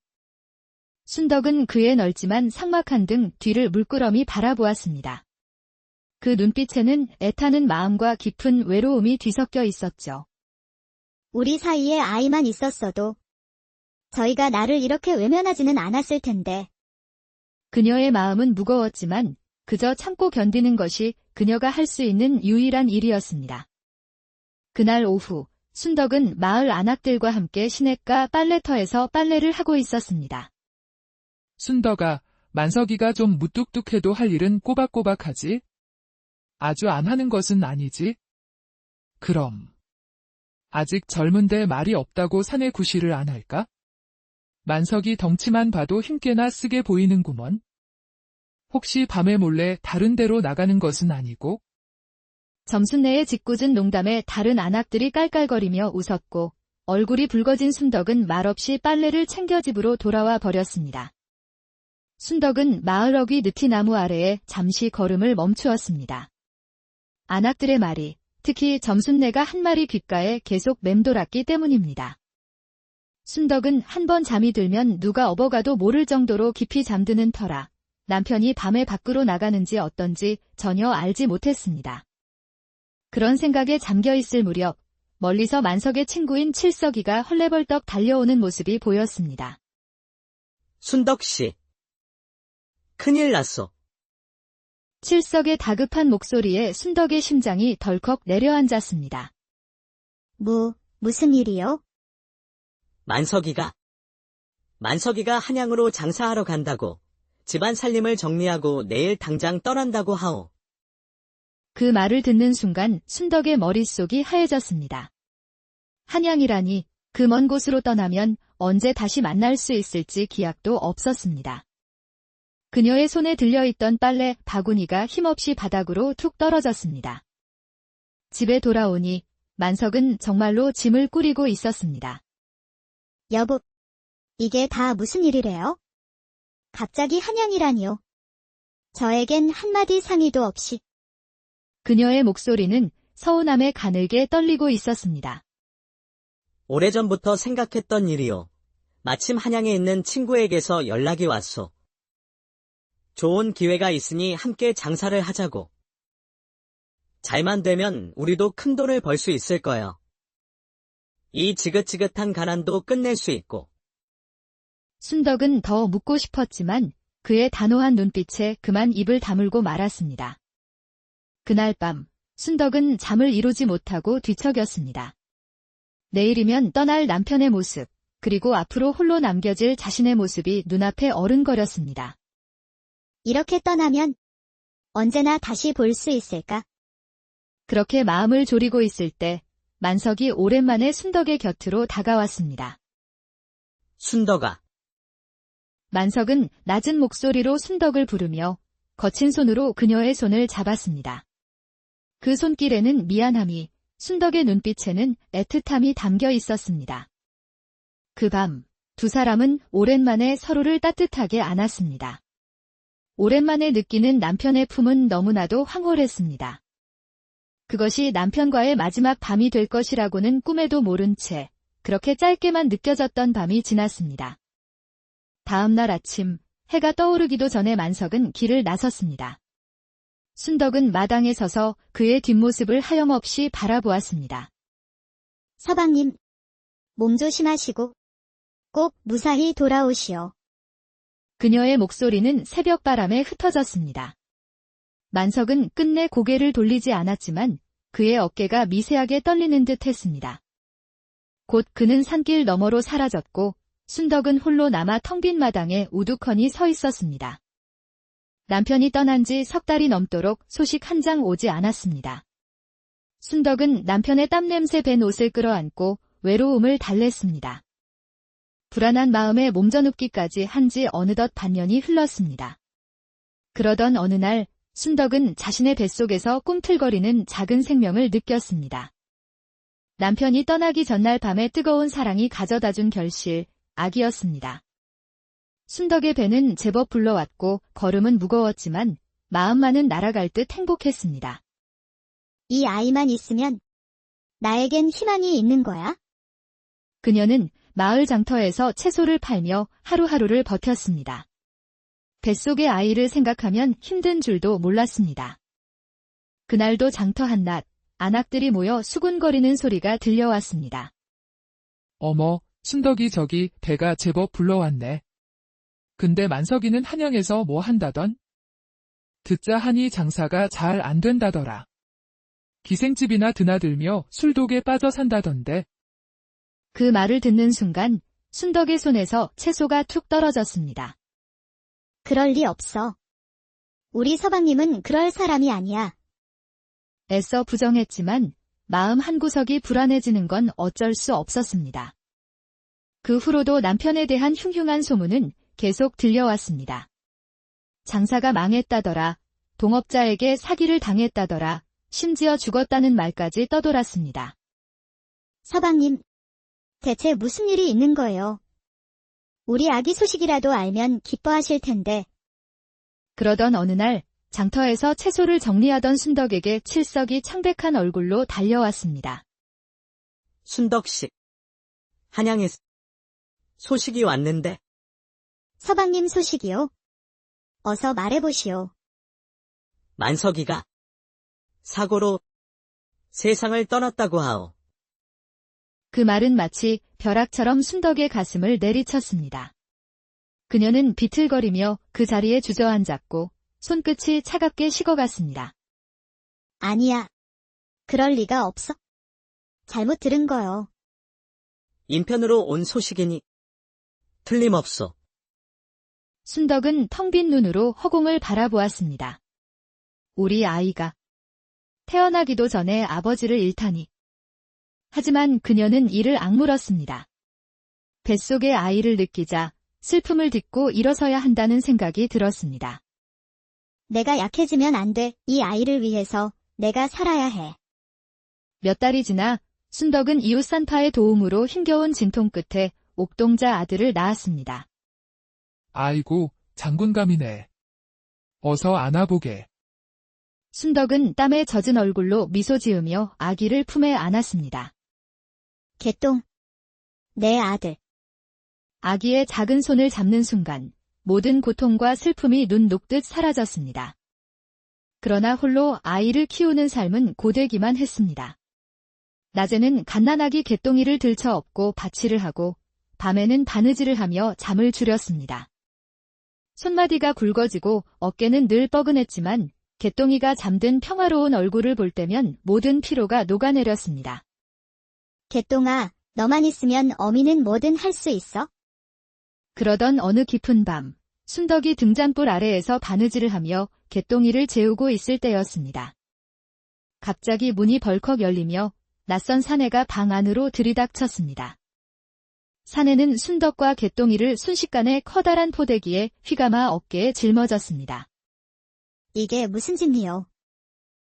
Speaker 1: 순덕은 그의 넓지만 삭막한 등 뒤를 물끄러미 바라보았습니다. 그 눈빛에는 애타는 마음과 깊은 외로움이 뒤섞여 있었죠.
Speaker 2: 우리 사이에 아이만 있었어도 저희가 나를 이렇게 외면하지는 않았을 텐데.
Speaker 1: 그녀의 마음은 무거웠지만 그저 참고 견디는 것이 그녀가 할 수 있는 유일한 일이었습니다. 그날 오후, 순덕은 마을 안악들과 함께 시냇가 빨래터에서 빨래를 하고 있었습니다.
Speaker 3: 순덕아, 만석이가 좀 무뚝뚝해도 할 일은 꼬박꼬박하지? 아주 안 하는 것은 아니지? 그럼. 아직 젊은데 말이 없다고 사내 구실을 안 할까? 만석이 덩치만 봐도 힘께나 쓰게 보이는구먼. 혹시 밤에 몰래 다른 데로 나가는 것은 아니고?
Speaker 1: 점순내의 짓궂은 농담에 다른 안악들이 깔깔거리며 웃었고 얼굴이 붉어진 순덕은 말없이 빨래를 챙겨 집으로 돌아와 버렸습니다. 순덕은 마을 어귀 느티나무 아래에 잠시 걸음을 멈추었습니다. 안악들의 말이, 특히 점순내가 한 마리 귓가에 계속 맴돌았기 때문입니다. 순덕은 한 번 잠이 들면 누가 업어가도 모를 정도로 깊이 잠드는 터라 남편이 밤에 밖으로 나가는지 어떤지 전혀 알지 못했습니다. 그런 생각에 잠겨 있을 무렵 멀리서 만석의 친구인 칠석이가 헐레벌떡 달려오는 모습이 보였습니다.
Speaker 4: 순덕 씨. 큰일 났어.
Speaker 1: 칠석의 다급한 목소리에 순덕의 심장이 덜컥 내려앉았습니다.
Speaker 2: 무슨 일이요?
Speaker 4: 만석이가 한양으로 장사하러 간다고. 집안 살림을 정리하고 내일 당장 떠난다고 하오.
Speaker 1: 그 말을 듣는 순간 순덕의 머릿속이 하얘졌습니다. 한양이라니 그 먼 곳으로 떠나면 언제 다시 만날 수 있을지 기약도 없었습니다. 그녀의 손에 들려있던 빨래 바구니가 힘없이 바닥으로 툭 떨어졌습니다. 집에 돌아오니 만석은 정말로 짐을 꾸리고 있었습니다.
Speaker 2: 여보, 이게 다 무슨 일이래요? 갑자기 한양이라니요. 저에겐 한마디 상의도 없이.
Speaker 1: 그녀의 목소리는 서운함에 가늘게 떨리고 있었습니다.
Speaker 4: 오래전부터 생각했던 일이요. 마침 한양에 있는 친구에게서 연락이 왔소. 좋은 기회가 있으니 함께 장사를 하자고. 잘만 되면 우리도 큰 돈을 벌 수 있을 거야. 이 지긋지긋한 가난도 끝낼 수 있고.
Speaker 1: 순덕은 더 묻고 싶었지만 그의 단호한 눈빛에 그만 입을 다물고 말았습니다. 그날 밤 순덕은 잠을 이루지 못하고 뒤척였습니다. 내일이면 떠날 남편의 모습, 그리고 앞으로 홀로 남겨질 자신의 모습이 눈앞에 어른거렸습니다.
Speaker 2: 이렇게 떠나면 언제나 다시 볼 수 있을까?
Speaker 1: 그렇게 마음을 졸이고 있을 때 만석이 오랜만에 순덕의 곁으로 다가왔습니다.
Speaker 4: 순덕아.
Speaker 1: 만석은 낮은 목소리로 순덕을 부르며 거친 손으로 그녀의 손을 잡았습니다. 그 손길에는 미안함이, 순덕의 눈빛에는 애틋함이 담겨 있었습니다. 그 밤, 두 사람은 오랜만에 서로를 따뜻하게 안았습니다. 오랜만에 느끼는 남편의 품은 너무나도 황홀했습니다. 그것이 남편과의 마지막 밤이 될 것이라고는 꿈에도 모른 채 그렇게 짧게만 느껴졌던 밤이 지났습니다. 다음 날 아침, 해가 떠오르기도 전에 만석은 길을 나섰습니다. 순덕은 마당에 서서 그의 뒷모습을 하염없이 바라보았습니다.
Speaker 2: 서방님, 몸 조심하시고 꼭 무사히 돌아오시오.
Speaker 1: 그녀의 목소리는 새벽바람에 흩어졌습니다. 만석은 끝내 고개를 돌리지 않았지만 그의 어깨가 미세하게 떨리는 듯 했습니다. 곧 그는 산길 너머로 사라졌고 순덕은 홀로 남아 텅 빈 마당에 우두커니 서 있었습니다. 남편이 떠난 지 석 달이 넘도록 소식 한 장 오지 않았습니다. 순덕은 남편의 땀냄새 밴 옷을 끌어안고 외로움을 달랬습니다. 불안한 마음에 몸져눕기까지 한 지 어느덧 반년이 흘렀습니다. 그러던 어느 날 순덕은 자신의 뱃속에서 꿈틀거리는 작은 생명을 느꼈습니다. 남편이 떠나기 전날 밤에 뜨거운 사랑이 가져다준 결실, 아기였습니다. 순덕의 배는 제법 불러왔고 걸음은 무거웠지만 마음만은 날아갈 듯 행복했습니다.
Speaker 2: 이 아이만 있으면 나에겐 희망이 있는 거야?
Speaker 1: 그녀는 마을 장터에서 채소를 팔며 하루하루를 버텼습니다. 뱃속의 아이를 생각하면 힘든 줄도 몰랐습니다. 그날도 장터 한낮, 안악들이 모여 수군거리는 소리가 들려왔습니다.
Speaker 3: 어머, 순덕이 저기 배가 제법 불러왔네. 근데 만석이는 한양에서 뭐 한다던? 듣자 하니 장사가 잘 안 된다더라. 기생집이나 드나들며 술독에 빠져 산다던데.
Speaker 1: 그 말을 듣는 순간 순덕의 손에서 채소가 툭 떨어졌습니다.
Speaker 2: 그럴 리 없어. 우리 서방님은 그럴 사람이 아니야.
Speaker 1: 애써 부정했지만 마음 한구석이 불안해지는 건 어쩔 수 없었습니다. 그 후로도 남편에 대한 흉흉한 소문은 계속 들려왔습니다. 장사가 망했다더라, 동업자에게 사기를 당했다더라, 심지어 죽었다는 말까지 떠돌았습니다.
Speaker 2: 서방님, 대체 무슨 일이 있는 거예요? 우리 아기 소식이라도 알면 기뻐하실 텐데.
Speaker 1: 그러던 어느 날 장터에서 채소를 정리하던 순덕에게 칠석이 창백한 얼굴로 달려왔습니다.
Speaker 4: 순덕씨. 한양에서 소식이 왔는데.
Speaker 2: 서방님 소식이요? 어서 말해보시오.
Speaker 4: 만석이가 사고로 세상을 떠났다고 하오.
Speaker 1: 그 말은 마치 벼락처럼 순덕의 가슴을 내리쳤습니다. 그녀는 비틀거리며 그 자리에 주저앉았고 손끝이 차갑게 식어갔습니다.
Speaker 2: 아니야. 그럴 리가 없어. 잘못 들은 거요.
Speaker 4: 인편으로 온 소식이니 틀림없소.
Speaker 1: 순덕은 텅 빈 눈으로 허공을 바라보았습니다. 우리 아이가 태어나기도 전에 아버지를 잃다니. 하지만 그녀는 이를 악물었습니다. 뱃속의 아이를 느끼자 슬픔을 딛고 일어서야 한다는 생각이 들었습니다.
Speaker 2: 내가 약해지면 안 돼. 이 아이를 위해서 내가 살아야 해.
Speaker 1: 몇 달이 지나 순덕은 이웃 산파의 도움으로 힘겨운 진통 끝에 옥동자 아들을 낳았습니다.
Speaker 3: 아이고, 장군감이네. 어서 안아보게.
Speaker 1: 순덕은 땀에 젖은 얼굴로 미소 지으며 아기를 품에 안았습니다.
Speaker 2: 개똥. 내 아들.
Speaker 1: 아기의 작은 손을 잡는 순간 모든 고통과 슬픔이 눈 녹듯 사라졌습니다. 그러나 홀로 아이를 키우는 삶은 고되기만 했습니다. 낮에는 갓난아기 개똥이를 들쳐업고 바치를 하고 밤에는 바느질을 하며 잠을 줄였습니다. 손마디가 굵어지고 어깨는 늘 뻐근했지만 개똥이가 잠든 평화로운 얼굴을 볼 때면 모든 피로가 녹아내렸습니다.
Speaker 2: 개똥아, 너만 있으면 어미는 뭐든 할 수 있어?
Speaker 1: 그러던 어느 깊은 밤, 순덕이 등잔불 아래에서 바느질을 하며 개똥이를 재우고 있을 때였습니다. 갑자기 문이 벌컥 열리며 낯선 사내가 방 안으로 들이닥쳤습니다. 사내는 순덕과 개똥이를 순식간에 커다란 포대기에 휘감아 어깨에 짊어졌습니다.
Speaker 2: 이게 무슨 짓이요?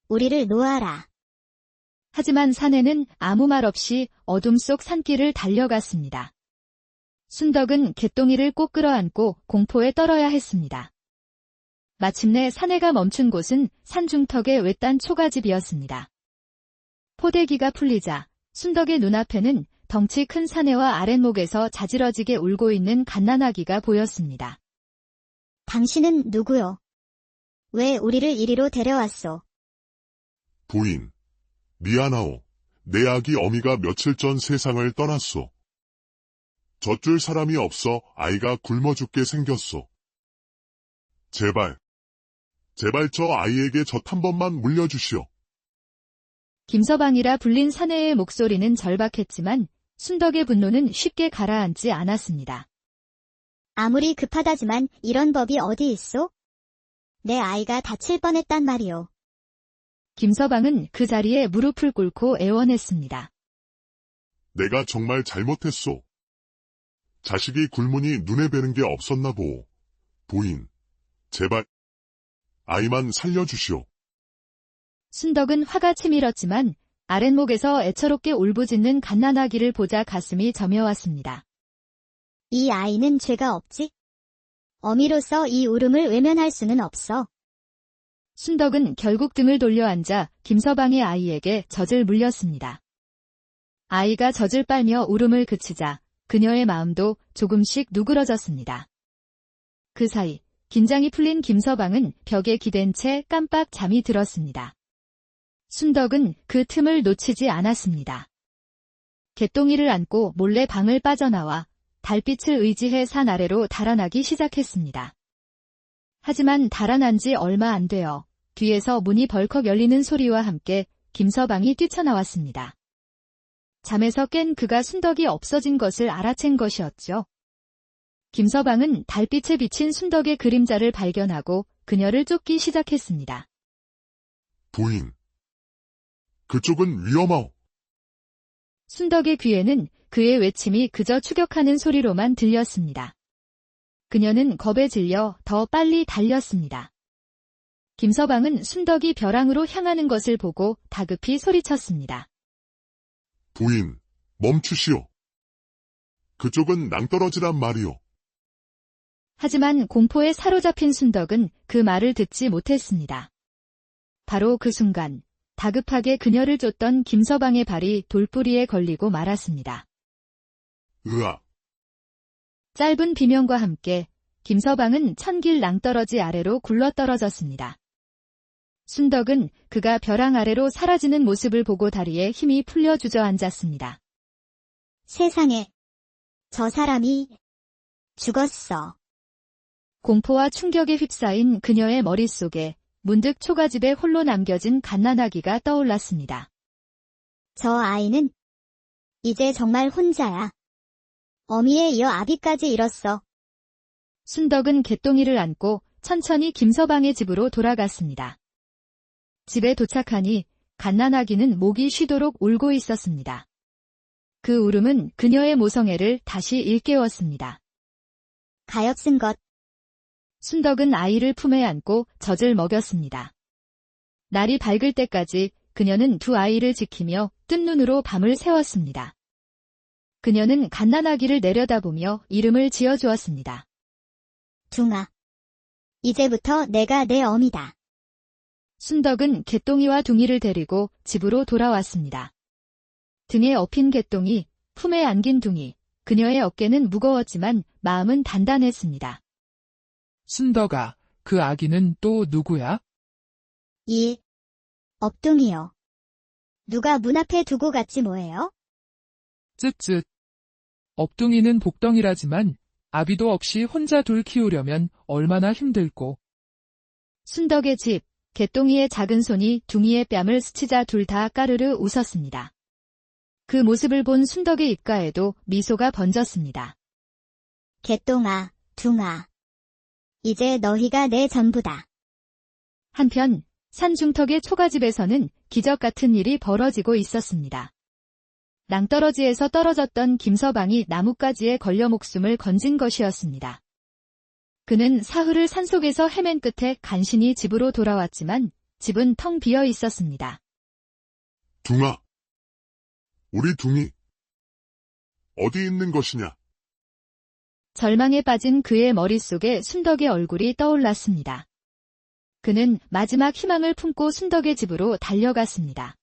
Speaker 2: 우리를 놓아라.
Speaker 1: 하지만 사내는 아무 말 없이 어둠 속 산길을 달려갔습니다. 순덕은 개똥이를 꼭 끌어안고 공포에 떨어야 했습니다. 마침내 사내가 멈춘 곳은 산중턱의 외딴 초가집이었습니다. 포대기가 풀리자 순덕의 눈앞에는 덩치 큰 사내와 아랫목에서 자지러지게 울고 있는 갓난아기가 보였습니다.
Speaker 2: 당신은 누구요? 왜 우리를 이리로 데려왔소?
Speaker 5: 부인, 미안하오. 내 아기 어미가 며칠 전 세상을 떠났소. 젖줄 사람이 없어 아이가 굶어 죽게 생겼소. 제발 저 아이에게 젖 한 번만 물려주시오.
Speaker 1: 김서방이라 불린 사내의 목소리는 절박했지만 순덕의 분노는 쉽게 가라앉지 않았습니다.
Speaker 2: 아무리 급하다지만 이런 법이 어디 있소? 내 아이가 다칠 뻔했단 말이오.
Speaker 1: 김서방은 그 자리에 무릎을 꿇고 애원했습니다.
Speaker 5: 내가 정말 잘못했소. 자식이 굶으니 눈에 뵈는 게 없었나 보오. 부인, 제발 아이만 살려주시오.
Speaker 1: 순덕은 화가 치밀었지만 아랫목에서 애처롭게 울부짖는 갓난아기를 보자 가슴이 저며왔습니다.
Speaker 2: 이 아이는 죄가 없지? 어미로서 이 울음을 외면할 수는 없어.
Speaker 1: 순덕은 결국 등을 돌려 앉아 김서방의 아이에게 젖을 물렸습니다. 아이가 젖을 빨며 울음을 그치자 그녀의 마음도 조금씩 누그러졌습니다. 그 사이 긴장이 풀린 김서방은 벽에 기댄 채 깜빡 잠이 들었습니다. 순덕은 그 틈을 놓치지 않았습니다. 개똥이를 안고 몰래 방을 빠져나와 달빛을 의지해 산 아래로 달아나기 시작했습니다. 하지만 달아난 지 얼마 안 되어 뒤에서 문이 벌컥 열리는 소리와 함께 김서방이 뛰쳐나왔습니다. 잠에서 깬 그가 순덕이 없어진 것을 알아챈 것이었죠. 김서방은 달빛에 비친 순덕의 그림자를 발견하고 그녀를 쫓기 시작했습니다.
Speaker 5: 부인, 그쪽은 위험하오.
Speaker 1: 순덕의 귀에는 그의 외침이 그저 추격하는 소리로만 들렸습니다. 그녀는 겁에 질려 더 빨리 달렸습니다. 김서방은 순덕이 벼랑으로 향하는 것을 보고 다급히 소리쳤습니다.
Speaker 5: 부인, 멈추시오. 그쪽은 낭떠러지란 말이오.
Speaker 1: 하지만 공포에 사로잡힌 순덕은 그 말을 듣지 못했습니다. 바로 그 순간 다급하게 그녀를 쫓던 김서방의 발이 돌뿌리에 걸리고 말았습니다.
Speaker 5: 으악.
Speaker 1: 짧은 비명과 함께 김서방은 천길 낭떠러지 아래로 굴러떨어졌습니다. 순덕은 그가 벼랑 아래로 사라지는 모습을 보고 다리에 힘이 풀려 주저앉았습니다.
Speaker 2: 세상에, 저 사람이 죽었어.
Speaker 1: 공포와 충격에 휩싸인 그녀의 머릿속에 문득 초가집에 홀로 남겨진 갓난아기가 떠올랐습니다.
Speaker 2: 저 아이는 이제 정말 혼자야. 어미에 이어 아비까지 잃었어.
Speaker 1: 순덕은 개똥이를 안고 천천히 김서방의 집으로 돌아갔습니다. 집에 도착하니 갓난아기는 목이 쉬도록 울고 있었습니다. 그 울음은 그녀의 모성애를 다시 일깨웠습니다.
Speaker 2: 가엾은 것.
Speaker 1: 순덕은 아이를 품에 안고 젖을 먹였습니다. 날이 밝을 때까지 그녀는 두 아이를 지키며 뜬 눈으로 밤을 새웠습니다. 그녀는 갓난아기를 내려다보며 이름을 지어주었습니다.
Speaker 2: 둥아. 이제부터 내가 내 어미다.
Speaker 1: 순덕은 개똥이와 둥이를 데리고 집으로 돌아왔습니다. 등에 업힌 개똥이, 품에 안긴 둥이, 그녀의 어깨는 무거웠지만 마음은 단단했습니다.
Speaker 3: 순덕아, 그 아기는 또 누구야?
Speaker 2: 이 업둥이요. 누가 문 앞에 두고 갔지 뭐예요?
Speaker 3: 쯧쯧. 업둥이는 복덩이라지만 아비도 없이 혼자 둘 키우려면 얼마나 힘들고.
Speaker 1: 순덕의 집, 개똥이의 작은 손이 둥이의 뺨을 스치자 둘 다 까르르 웃었습니다. 그 모습을 본 순덕의 입가에도 미소가 번졌습니다.
Speaker 2: 개똥아, 둥아. 이제 너희가 내 전부다.
Speaker 1: 한편 산중턱의 초가집에서는 기적 같은 일이 벌어지고 있었습니다. 낭떠러지에서 떨어졌던 김서방이 나뭇가지에 걸려 목숨을 건진 것이었습니다. 그는 사흘을 산속에서 헤맨 끝에 간신히 집으로 돌아왔지만 집은 텅 비어 있었습니다.
Speaker 5: 둥아. 우리 둥이. 어디 있는 것이냐?
Speaker 1: 절망에 빠진 그의 머릿속에 순덕의 얼굴이 떠올랐습니다. 그는 마지막 희망을 품고 순덕의 집으로 달려갔습니다.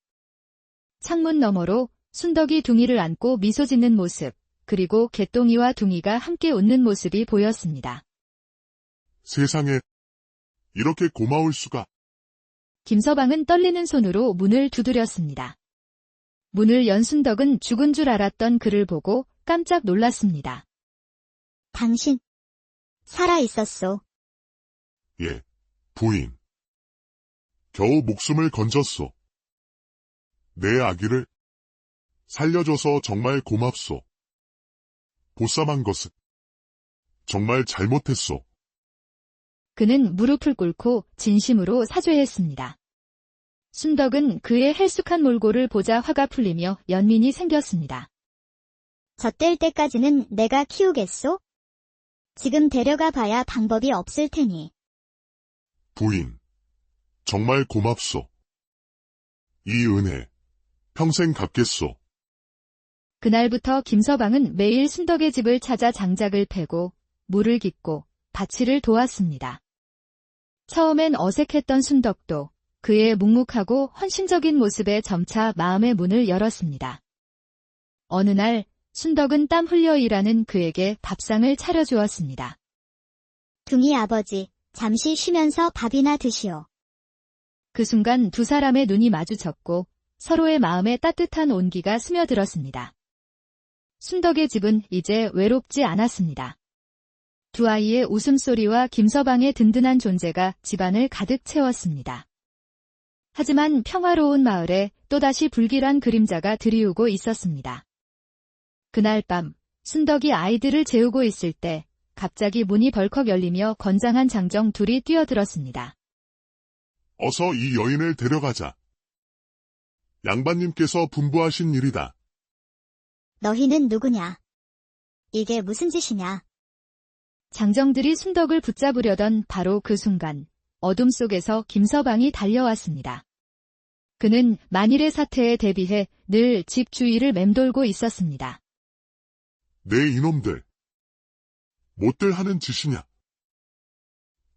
Speaker 1: 창문 너머로 순덕이 둥이를 안고 미소 짓는 모습, 그리고 개똥이와 둥이가 함께 웃는 모습이 보였습니다.
Speaker 5: 세상에, 이렇게 고마울 수가.
Speaker 1: 김서방은 떨리는 손으로 문을 두드렸습니다. 문을 연 순덕은 죽은 줄 알았던 그를 보고 깜짝 놀랐습니다.
Speaker 2: 당신, 살아있었소.
Speaker 5: 예, 부인. 겨우 목숨을 건졌소. 내 아기를 살려줘서 정말 고맙소. 보쌈한 것은 정말 잘못했소.
Speaker 1: 그는 무릎을 꿇고 진심으로 사죄했습니다. 순덕은 그의 헬쑥한 몰골을 보자 화가 풀리며 연민이 생겼습니다.
Speaker 2: 젖될 때까지는 내가 키우겠소? 지금 데려가 봐야 방법이 없을 테니.
Speaker 5: 부인, 정말 고맙소. 이 은혜, 평생 갚겠소.
Speaker 1: 그날부터 김서방은 매일 순덕의 집을 찾아 장작을 패고 물을 깃고 밭일을 도왔습니다. 처음엔 어색했던 순덕도 그의 묵묵하고 헌신적인 모습에 점차 마음의 문을 열었습니다. 어느 날 순덕은 땀 흘려 일하는 그에게 밥상을 차려주었습니다.
Speaker 2: 둥이 아버지, 잠시 쉬면서 밥이나 드시오.
Speaker 1: 그 순간 두 사람의 눈이 마주쳤고 서로의 마음에 따뜻한 온기가 스며들었습니다. 순덕의 집은 이제 외롭지 않았습니다. 두 아이의 웃음소리와 김서방의 든든한 존재가 집안을 가득 채웠습니다. 하지만 평화로운 마을에 또다시 불길한 그림자가 드리우고 있었습니다. 그날 밤 순덕이 아이들을 재우고 있을 때 갑자기 문이 벌컥 열리며 건장한 장정 둘이 뛰어들었습니다.
Speaker 5: 어서 이 여인을 데려가자. 양반님께서 분부하신 일이다.
Speaker 2: 너희는 누구냐? 이게 무슨 짓이냐?
Speaker 1: 장정들이 순덕을 붙잡으려던 바로 그 순간 어둠 속에서 김서방이 달려왔습니다. 그는 만일의 사태에 대비해 늘 집 주위를 맴돌고 있었습니다.
Speaker 5: 내 이놈들. 못들 하는 짓이냐?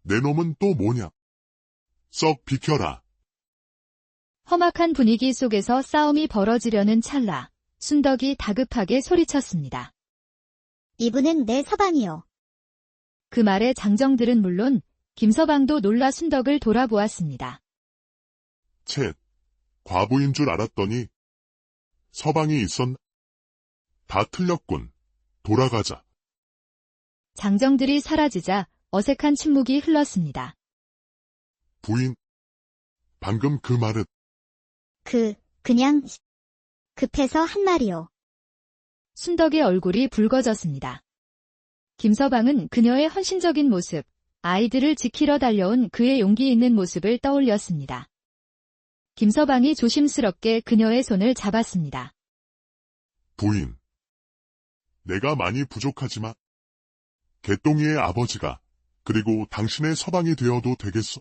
Speaker 5: 내 놈은 또 뭐냐? 썩 비켜라.
Speaker 1: 험악한 분위기 속에서 싸움이 벌어지려는 찰나 순덕이 다급하게 소리쳤습니다.
Speaker 2: 이분은 내 서방이요.
Speaker 1: 그 말에 장정들은 물론 김서방도 놀라 순덕을 돌아보았습니다.
Speaker 5: 쳇, 과부인 줄 알았더니 서방이 있었나? 다 틀렸군. 돌아가자.
Speaker 1: 장정들이 사라지자 어색한 침묵이 흘렀습니다.
Speaker 5: 부인, 방금 그 말은
Speaker 2: 그냥 급해서 한 말이요.
Speaker 1: 순덕의 얼굴이 붉어졌습니다. 김서방은 그녀의 헌신적인 모습, 아이들을 지키러 달려온 그의 용기 있는 모습을 떠올렸습니다. 김서방이 조심스럽게 그녀의 손을 잡았습니다.
Speaker 5: 부인. 내가 많이 부족하지만 개똥이의 아버지가 그리고 당신의 서방이 되어도 되겠소?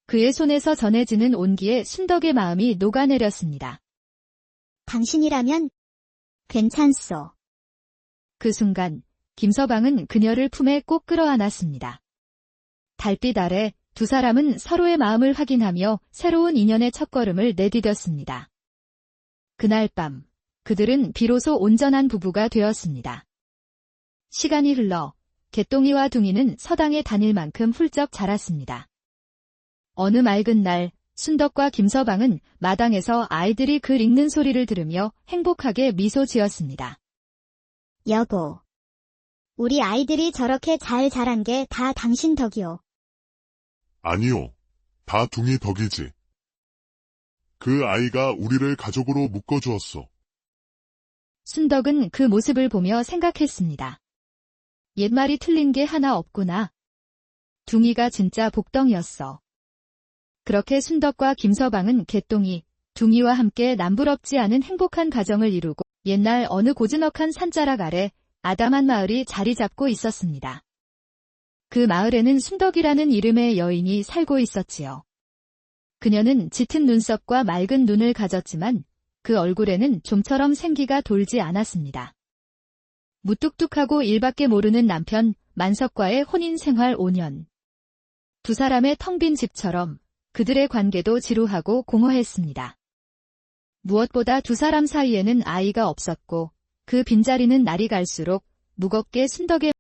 Speaker 1: 그의 손에서 전해지는 온기에 순덕의 마음이 녹아내렸습니다.
Speaker 2: 당신이라면 괜찮소.
Speaker 1: 그 순간 김서방은 그녀를 품에 꼭 끌어안았습니다. 달빛 아래 두 사람은 서로의 마음을 확인하며 새로운 인연의 첫걸음을 내디뎠습니다. 그날 밤 그들은 비로소 온전한 부부가 되었습니다. 시간이 흘러 개똥이와 둥이는 서당에 다닐 만큼 훌쩍 자랐습니다. 어느 맑은 날 순덕과 김서방은 마당에서 아이들이 글 읽는 소리를 들으며 행복하게 미소 지었습니다.
Speaker 2: 여보. 우리 아이들이 저렇게 잘 자란 게 다 당신 덕이요.
Speaker 5: 아니요. 다 둥이 덕이지. 그 아이가 우리를 가족으로 묶어주었소.
Speaker 1: 순덕은 그 모습을 보며 생각했습니다. 옛말이 틀린 게 하나 없구나. 둥이가 진짜 복덩이였어. 그렇게 순덕과 김서방은 개똥이, 둥이와 함께 남부럽지 않은 행복한 가정을 이루고 옛날 어느 고즈넉한 산자락 아래 아담한 마을이 자리 잡고 있었습니다. 그 마을에는 순덕이라는 이름의 여인이 살고 있었지요. 그녀는 짙은 눈썹과 맑은 눈을 가졌지만 그 얼굴에는 좀처럼 생기가 돌지 않았습니다. 무뚝뚝하고 일밖에 모르는 남편 만석과의 혼인 생활 5년. 두 사람의 텅 빈 집처럼 그들의 관계도 지루하고 공허했습니다. 무엇보다 두 사람 사이에는 아이가 없었고 그 빈자리는 날이 갈수록 무겁게 순덕에